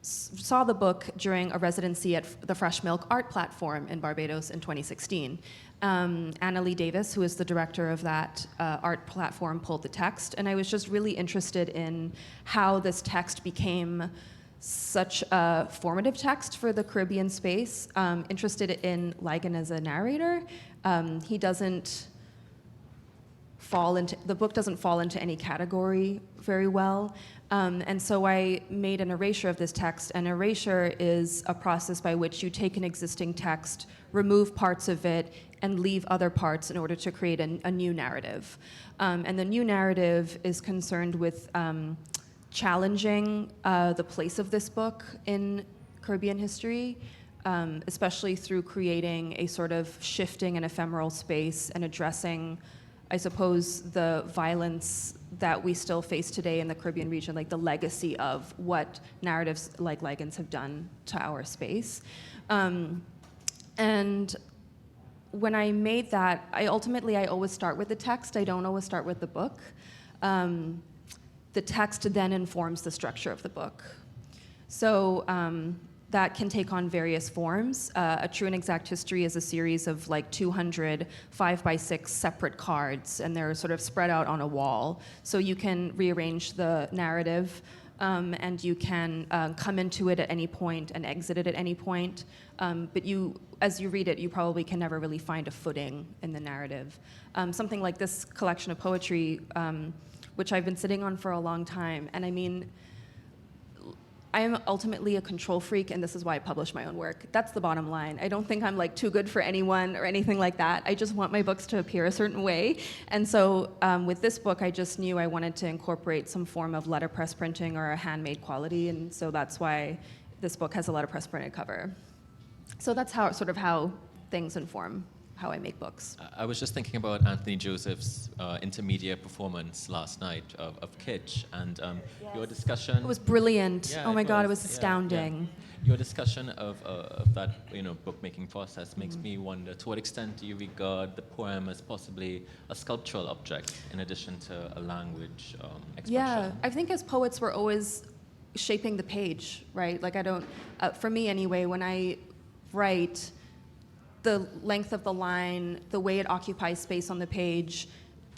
saw the book during a residency at the Fresh Milk Art Platform in Barbados in 2016. Anna Lee Davis, who is the director of that art platform, pulled the text, and I was just really interested in how this text became such a formative text for the Caribbean space. Interested in Ligon as a narrator. He doesn't fall into, the book doesn't fall into any category very well. And so I made an erasure of this text. An erasure is a process by which you take an existing text, remove parts of it, and leave other parts in order to create a new narrative. And the new narrative is concerned with challenging the place of this book in Caribbean history, especially through creating a sort of shifting and ephemeral space and addressing, I suppose, the violence that we still face today in the Caribbean region, like the legacy of what narratives like Ligon's have done to our space. And when I made that, I always start with the text. I don't always start with the book. The text then informs the structure of the book. So that can take on various forms. A True and Exact History is a series of like 200 5x6 separate cards, and they're sort of spread out on a wall. So you can rearrange the narrative, and you can come into it at any point and exit it at any point. But as you read it, you probably can never really find a footing in the narrative. Something like this collection of poetry, which I've been sitting on for a long time, and I mean, I am ultimately a control freak, and this is why I publish my own work. That's the bottom line. I don't think I'm like too good for anyone or anything like that. I just want my books to appear a certain way. And so with this book, I just knew I wanted to incorporate some form of letterpress printing or a handmade quality, and so that's why this book has a letterpress printed cover. So that's how things inform how I make books. I was just thinking about Anthony Joseph's intermediate performance last night of Kitsch, and your discussion. It was brilliant. Yeah, oh my God, it was Yeah. astounding. Your discussion of that book-making process makes me wonder, to what extent do you regard the poem as possibly a sculptural object in addition to a language expression? Yeah, I think as poets we're always shaping the page, right? Like I don't, for me anyway, when I write, the length of the line, the way it occupies space on the page,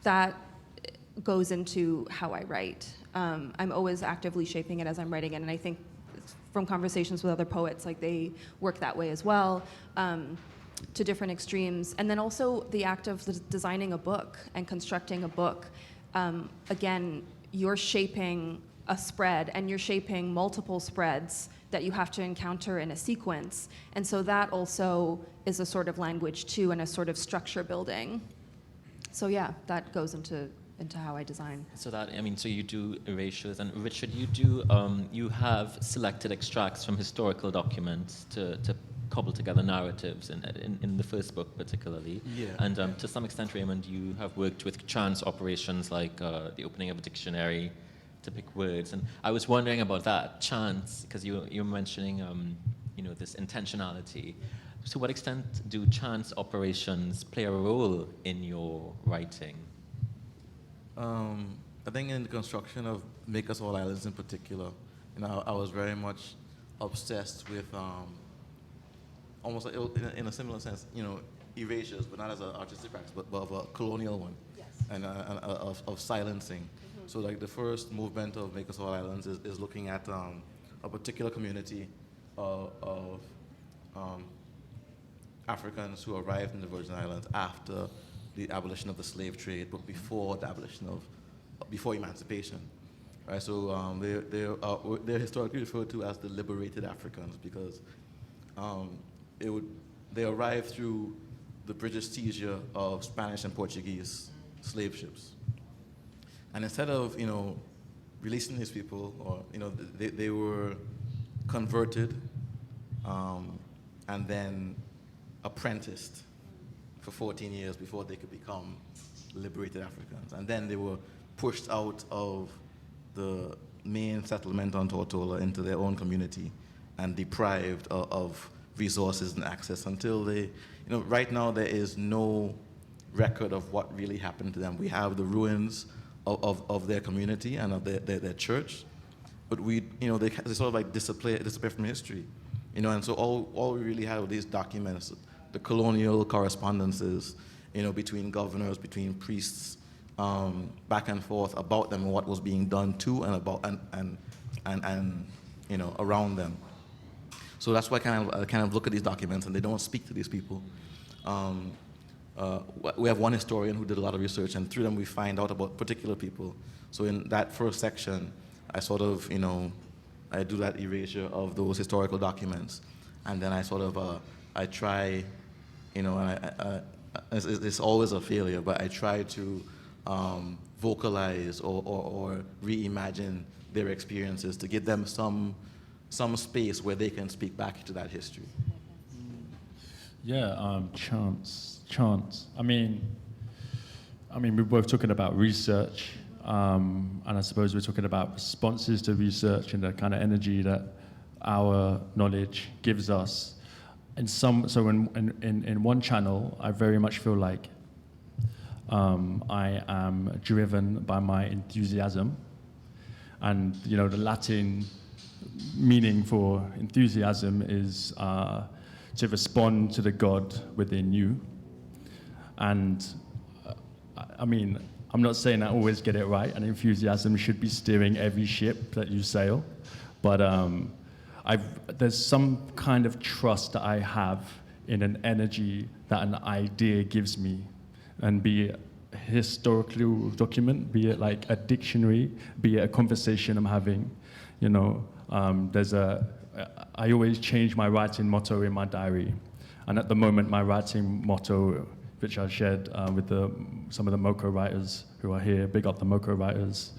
that goes into how I write. I'm always actively shaping it as I'm writing it, and I think from conversations with other poets, like they work that way as well, to different extremes. And then also the act of designing a book and constructing a book. Again, you're shaping a spread, and you're shaping multiple spreads that you have to encounter in a sequence. And so that also is a sort of language too, and a sort of structure building. So yeah, that goes into how I design. So so you do erasures, and Richard, you have selected extracts from historical documents to cobble together narratives in the first book particularly. Yeah. And to some extent, Raymond, you have worked with chance operations like the opening of a dictionary to pick words. And I was wondering about that, chance, because you're mentioning this intentionality. To what extent do chance operations play a role in your writing? I think in the construction of Make Us All Islands in particular, I was very much obsessed with almost like, in a similar sense, erasures, but not as an artistic practice, but of a colonial one, Yes. and of silencing. Mm-hmm. So like the first movement of Make Us All Islands is looking at a particular community of Africans who arrived in the Virgin Islands after the abolition of the slave trade, but before the abolition before emancipation. right? So they're historically referred to as the liberated Africans because they arrived through the British seizure of Spanish and Portuguese slave ships. And instead of, releasing these people, or, they were converted and then apprenticed for 14 years before they could become liberated Africans. And then they were pushed out of the main settlement on Tortola into their own community and deprived of resources and access until they, right now there is no record of what really happened to them. We have the ruins of their community and of their church, but they sort of like disappear from history, and so all we really have are these documents, the colonial correspondences, between governors, between priests, back and forth about them and what was being done to and about and around them. So that's why I kind of look at these documents and they don't speak to these people. We have one historian who did a lot of research, and through them we find out about particular people. So in that first section, I sort of, I do that erasure of those historical documents, and then I sort of, I try, and it's always a failure, but I try to vocalize or reimagine their experiences to give them some space where they can speak back to that history. Yeah, chance. I mean, we're both talking about research, and I suppose we're talking about responses to research and the kind of energy that our knowledge gives us. In one channel, I very much feel like I am driven by my enthusiasm, and the Latin meaning for enthusiasm is to respond to the God within you. And I'm not saying I always get it right, and enthusiasm should be steering every ship that you sail, but there's some kind of trust that I have in an energy that an idea gives me, and be it a historical document, be it like a dictionary, be it a conversation I'm having, I always change my writing motto in my diary, and at the moment my writing motto, which I shared with some of the MoCo writers who are here, big up the MoCo writers,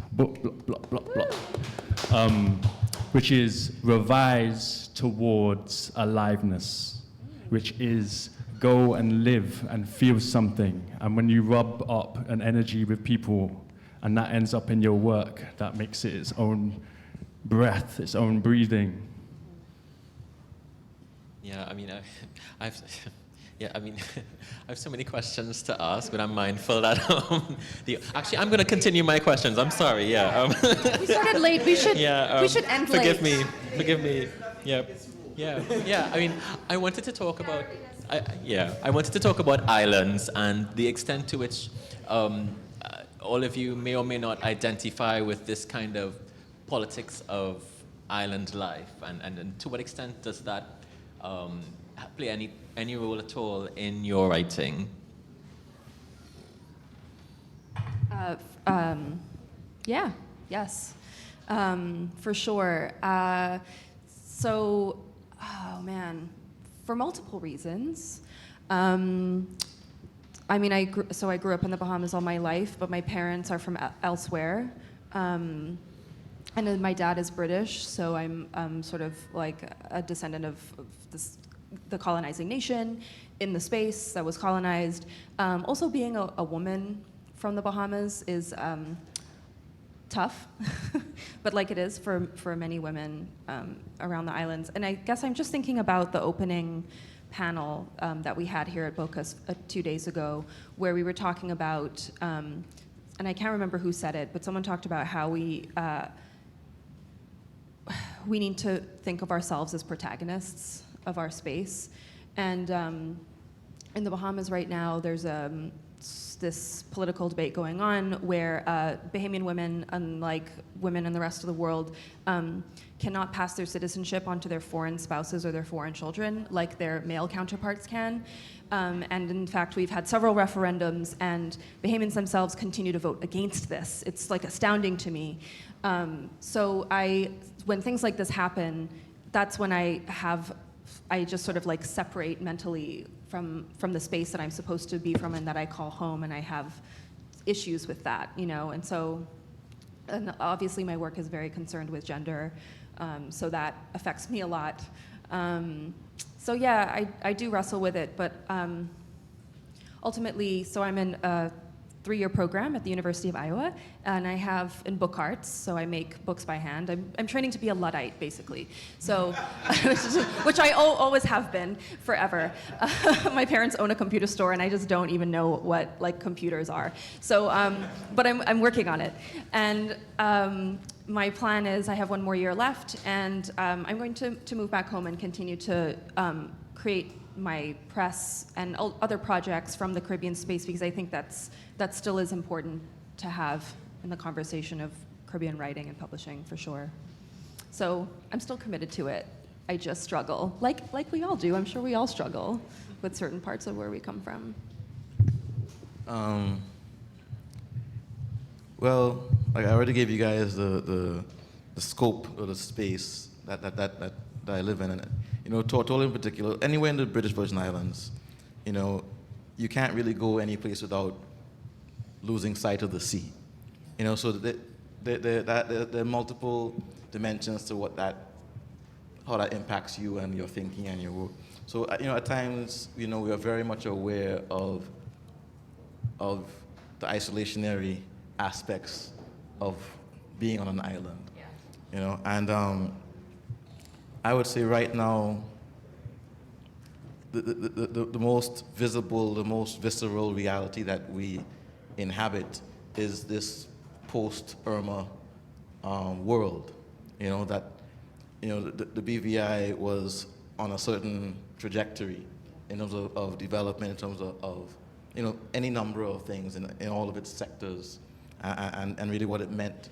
which is revise towards aliveness, which is go and live and feel something. And when you rub up an energy with people and that ends up in your work, that makes it its own breath, its own breathing. Yeah, I have so many questions to ask, but I'm mindful that actually I'm going to continue my questions. I'm sorry. Yeah. We started late. We should end forgive late. Forgive me. Yeah. I wanted to talk about. I wanted to talk about islands and the extent to which all of you may or may not identify with this kind of politics of island life, and to what extent does that play any role at all in your writing? Yes, for sure. For multiple reasons. I grew up in the Bahamas all my life, but my parents are from elsewhere. And then my dad is British, so I'm sort of like a descendant of the colonizing nation in the space that was colonized. Also, being a woman from the Bahamas is tough, but like it is for many women around the islands. And I guess I'm just thinking about the opening panel that we had here at Bocas 2 days ago, where we were talking about, and I can't remember who said it, but someone talked about how we need to think of ourselves as protagonists of our space. And in the Bahamas right now, there's this political debate going on where Bahamian women, unlike women in the rest of the world, cannot pass their citizenship onto their foreign spouses or their foreign children like their male counterparts can. And in fact, we've had several referendums, and Bahamians themselves continue to vote against this. It's like astounding to me. So when things like this happen, that's when I just sort of like separate mentally from the space that I'm supposed to be from and that I call home, and I have issues with that, you know. And so, and obviously my work is very concerned with gender, so that affects me a lot. So yeah, I do wrestle with it, but ultimately, so I'm in a 3-year program at the University of Iowa, and I have in book arts, so I make books by hand. I'm training to be a Luddite, basically. So, which I always have been, forever. My parents own a computer store, and I just don't even know what like computers are. So, but I'm working on it. And my plan is I have 1 more year left, and I'm going to move back home and continue to create my press and other projects from the Caribbean space, because I think that still is important to have in the conversation of Caribbean writing and publishing, for sure. So I'm still committed to it. I just struggle, like we all do. I'm sure we all struggle with certain parts of where we come from. Well, like I already gave you guys the scope or the space that I live in, and you know, Tortola in particular, anywhere in the British Virgin Islands, you know, you can't really go any place without losing sight of the sea. You know, so there are multiple dimensions to how that impacts you and your thinking and your work. So you know, at times, you know, we are very much aware of the isolationary aspects of being on an island. Yeah. You know, and I would say right now, the most visible, the most visceral reality that we inhabit is this post-Irma world. You know, that, you know, the BVI was on a certain trajectory in terms of development, in terms of you know, any number of things in all of its sectors, and really what it meant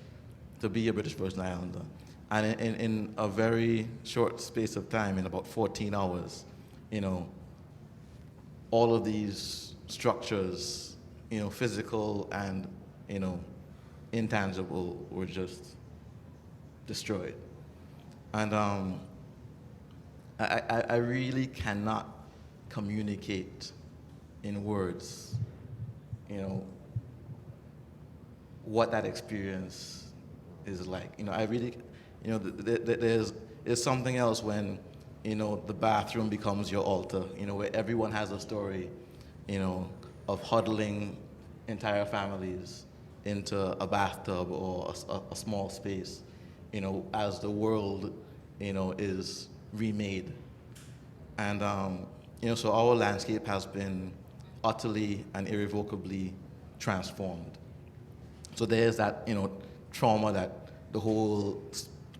to be a British Virgin Islander. And in a very short space of time, in about 14 hours, you know, all of these structures, you know, physical and, you know, intangible, were just destroyed. And I really cannot communicate in words, you know, what that experience is like. You know, I really, you know, there's something else when, you know, the bathroom becomes your altar, you know, where everyone has a story, you know, of huddling entire families into a bathtub or a small space, you know, as the world, you know, is remade. And, you know, so our landscape has been utterly and irrevocably transformed. So there's that, you know, trauma that the whole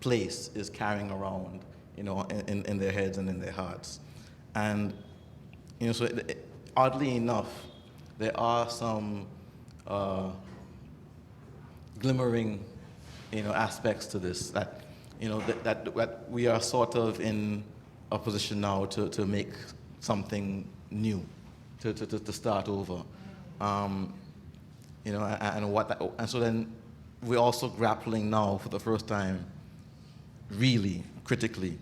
place is carrying around, you know, in their heads and in their hearts. And, you know, so oddly enough, there are some glimmering, you know, aspects to this that, you know, that we are sort of in a position now to make something new, to start over. You know, and so then we're also grappling now for the first time, really critically,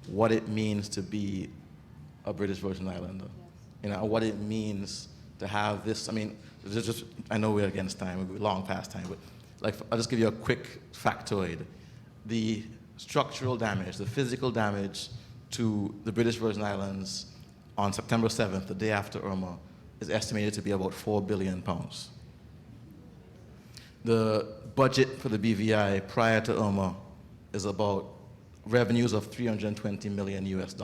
what it means to be a British Virgin Islander. You know, what it means to have this. I mean, I know we're against time, we're long past time, but like, I'll just give you a quick factoid. The structural damage, the physical damage to the British Virgin Islands on September 7th, the day after Irma, is estimated to be about £4 billion. The budget for the BVI prior to Irma is about revenues of $320 million US.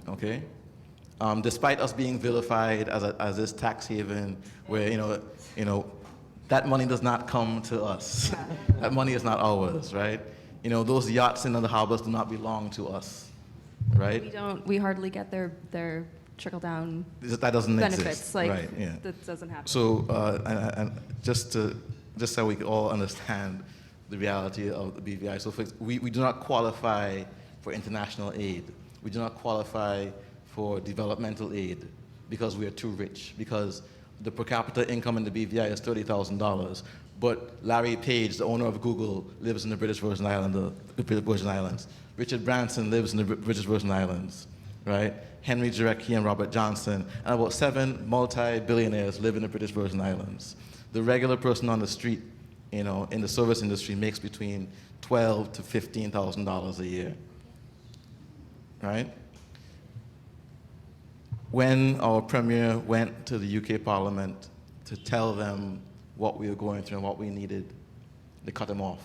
Okay? Despite us being vilified as this tax haven where, you know, that money does not come to us. That money is not ours, right? You know, those yachts in the harbors do not belong to us, right? We hardly get their trickle down That doesn't benefits. exist. Like Right, yeah. that doesn't happen. So, and just so we can all understand the reality of the BVI. So we do not qualify for international aid. We do not qualify for developmental aid because we are too rich, because the per capita income in the BVI is $30,000. But Larry Page, the owner of Google, lives in the British Virgin Islands. Richard Branson lives in the British Virgin Islands, right? Henry Jarecki and Robert Johnson, and about 7 multi-billionaires live in the British Virgin Islands. The regular person on the street, in the service industry makes between $12,000 to $15,000 a year, right? When our premier went to the UK Parliament to tell them what we were going through and what we needed, they cut him off,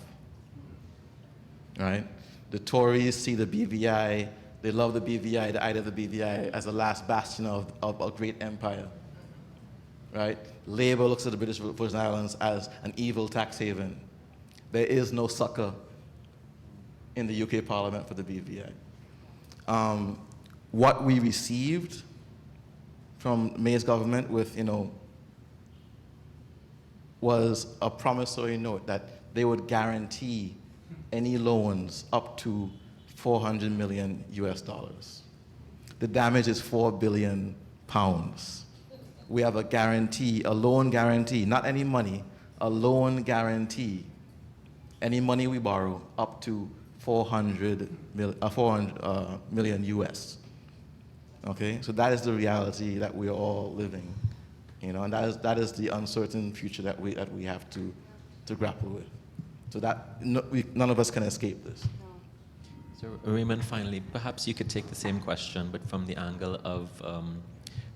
right? The Tories see the BVI, they love the BVI, the idea of the BVI as the last bastion of a great empire, right? Labour looks at the British Virgin Islands as an evil tax haven. There is no succor in the UK Parliament for the BVI. What we received from May's government with, was a promissory note that they would guarantee any loans up to $400 million US. The damage is £4 billion. We have a guarantee, a loan guarantee, not any money, a loan guarantee. Any money we borrow up to 400 million US. Okay, so that is the reality that we are all living, and that is the uncertain future that we have to grapple with. So that none of us can escape this. So Raymond, finally, perhaps you could take the same question, but from the angle of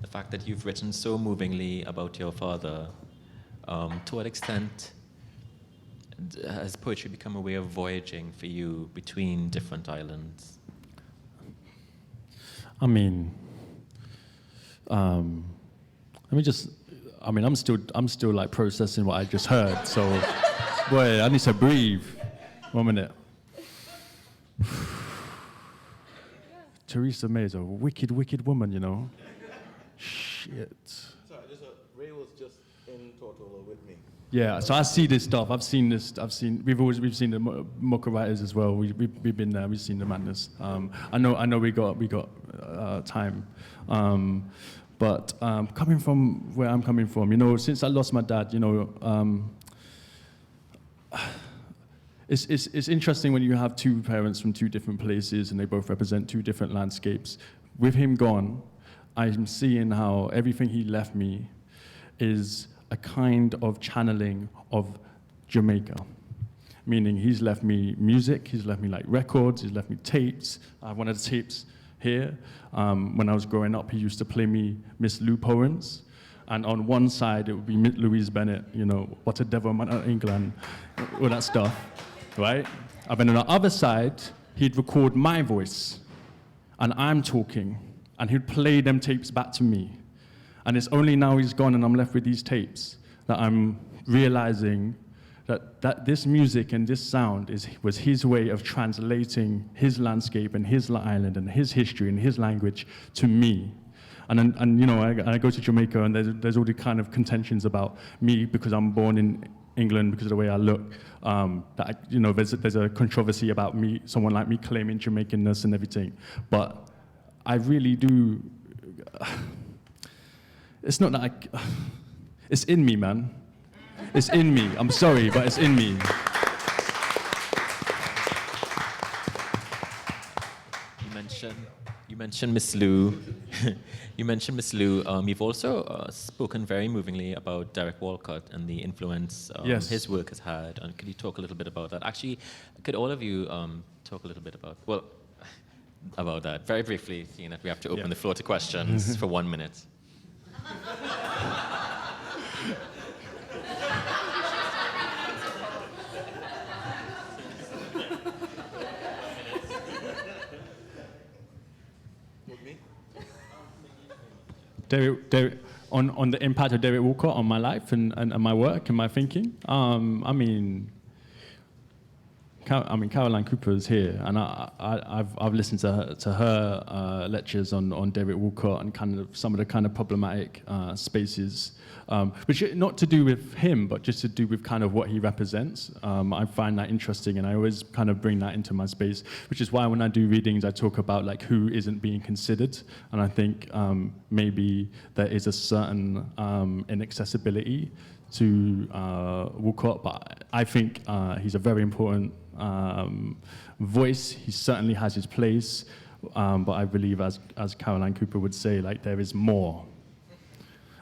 the fact that you've written so movingly about your father. To what extent has poetry become a way of voyaging for you between different islands? I mean, let me just. I mean, I'm still like processing what I just heard. So, boy, I need to breathe. 1 minute. Theresa May is a wicked, wicked woman, Shit. Sorry, Ray was just in Tortola with me. Yeah, so I see this stuff. I've seen this. We've seen the Mocha writers as well. We've been there. We've seen the madness. I know. We got time. But coming from where I'm coming from, since I lost my dad, it's interesting when you have two parents from two different places and they both represent two different landscapes. With him gone, I'm seeing how everything he left me is a kind of channeling of Jamaica. Meaning he's left me music, he's left me like records, he's left me tapes. I have one of the tapes here. When I was growing up, he used to play me Miss Lou poems. And on one side, it would be Louise Bennett, What a Devil Man of England, all that stuff, right? And then on the other side, he'd record my voice, and I'm talking, and he'd play them tapes back to me. And it's only now he's gone and I'm left with these tapes that I'm realizing that this music and this sound was his way of translating his landscape and his island and his history and his language to me. And I go to Jamaica and there's all the kind of contentions about me because I'm born in England because of the way I look. There's a controversy about me, someone like me claiming Jamaicanness and everything. But I really do. It's not like it's in me, man. It's in me. I'm sorry, but it's in me. You mentioned Miss Lou. You mentioned Miss Lou. You've also spoken very movingly about Derek Walcott and the influence Yes. his work has had. And could you talk a little bit about that? Actually, could all of you talk a little bit about that very briefly, seeing that we have to open the floor to questions for 1 minute. Derek, on the impact of Derek Walcott on my life and my work and my thinking. I mean, Caroline Cooper is here, and I've listened to her lectures on David Walcott and kind of some of the kind of problematic spaces, which not to do with him, but just to do with kind of what he represents. I find that interesting, and I always kind of bring that into my space, which is why when I do readings, I talk about like who isn't being considered, and I think maybe there is a certain inaccessibility to Walcott, but I think he's a very important voice. He certainly has his place, but I believe, as Caroline Cooper would say, like there is more.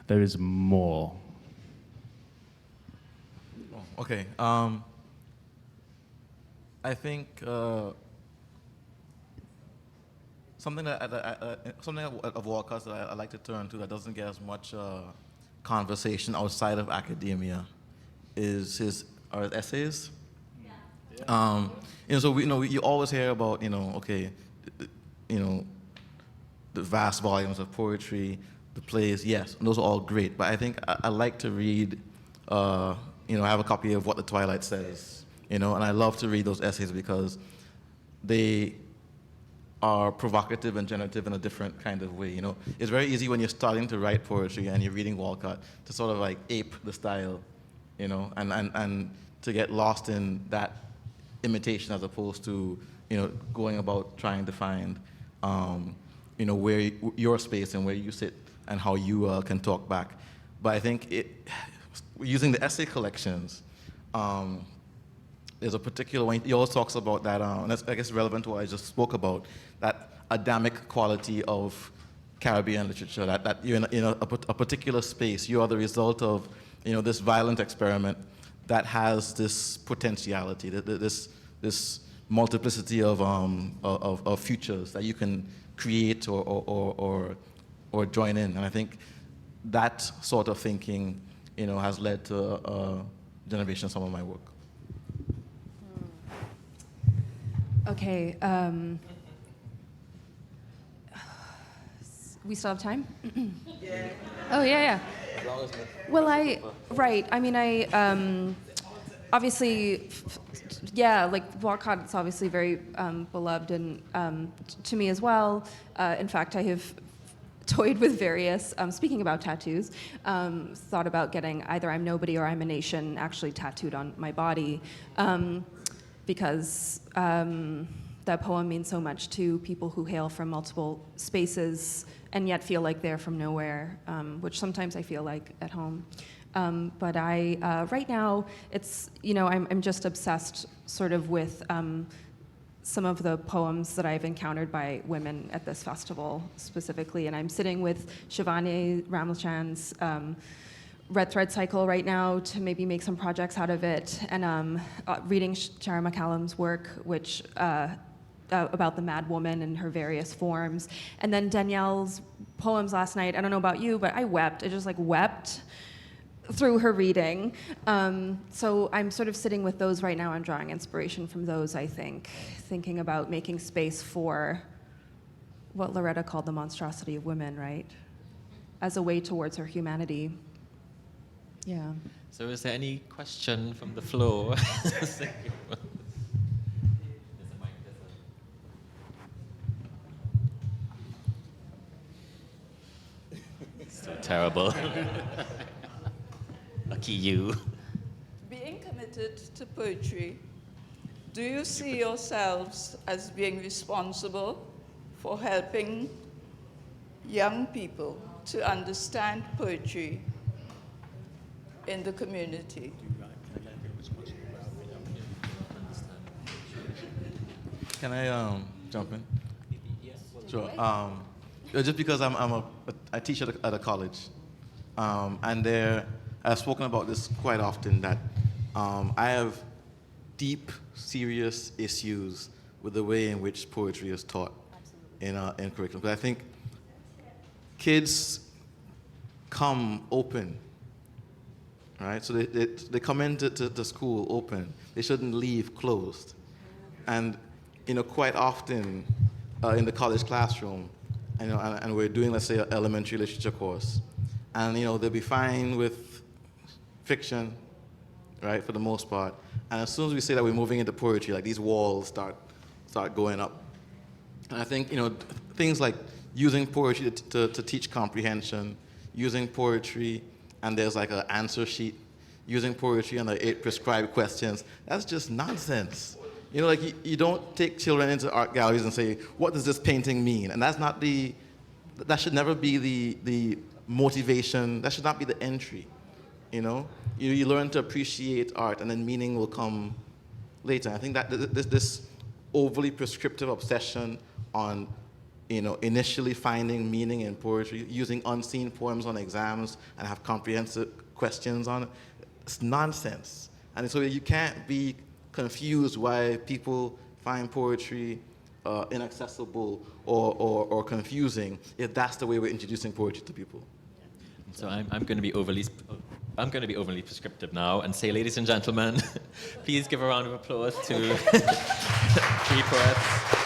There is more. Okay. I think something of Walker's that I like to turn to that doesn't get as much conversation outside of academia is his essays. So you always hear about the vast volumes of poetry, the plays. Yes, those are all great. But I think I like to read. I have a copy of What the Twilight Says. And I love to read those essays because they are provocative and generative in a different kind of way. It's very easy when you're starting to write poetry and you're reading Walcott to sort of like ape the style, and to get lost in that imitation as opposed to, going about trying to find, where your space and where you sit and how you can talk back. But I think using the essay collections, there's a particular one. He always talks about that, and that's, I guess, relevant to what I just spoke about, that Adamic quality of Caribbean literature, that you're in a particular space. You are the result of, this violent experiment that has this potentiality, this multiplicity of futures that you can create or join in. And I think that sort of thinking, has led to a generation of some of my work. Okay. We still have time? Yeah. Oh, yeah. Well, right. I mean, obviously, like Walcott is obviously very beloved and to me as well. In fact, I have toyed with various, speaking about tattoos, thought about getting either I'm Nobody or I'm a Nation actually tattooed on my body, because that poem means so much to people who hail from multiple spaces and yet feel like they're from nowhere, which sometimes I feel like at home. But right now, it's, I'm just obsessed sort of with some of the poems that I've encountered by women at this festival specifically. And I'm sitting with Shivani Ramachand's Red Thread Cycle right now to maybe make some projects out of it, and reading Shara McCallum's work, which about the mad woman and her various forms. And then Danielle's poems last night, I don't know about you, but I wept. I just wept through her reading. So I'm sort of sitting with those right now. I'm drawing inspiration from those, I think, thinking about making space for what Loretta called the monstrosity of women, right? As a way towards her humanity. Yeah. So is there any question from the floor? So terrible. Lucky you. Being committed to poetry, do you see yourselves as being responsible for helping young people to understand poetry in the community? Can I jump in? Yes. Sure. Just because I teach at a college, and I've spoken about this quite often, that I have deep, serious issues with the way in which poetry is taught in curriculum. But I think kids come open, right? So they come into the school open. They shouldn't leave closed. And quite often in the college classroom, and we're doing, let's say, an elementary literature course, and they'll be fine with fiction, right, for the most part. And as soon as we say that we're moving into poetry, like these walls start going up. And I think, things like using poetry to teach comprehension, using poetry, and there's like an answer sheet, using poetry and the 8 prescribed questions, that's just nonsense. You don't take children into art galleries and say, what does this painting mean? And that should never be the motivation, that should not be the entry, You learn to appreciate art and then meaning will come later. I think that this overly prescriptive obsession on, initially finding meaning in poetry, using unseen poems on exams and have comprehensive questions on it, it's nonsense. And so you can't be confused why people find poetry inaccessible or confusing if that's the way we're introducing poetry to people. So I'm going to be overly prescriptive now and say, ladies and gentlemen, please give a round of applause to 3 poets.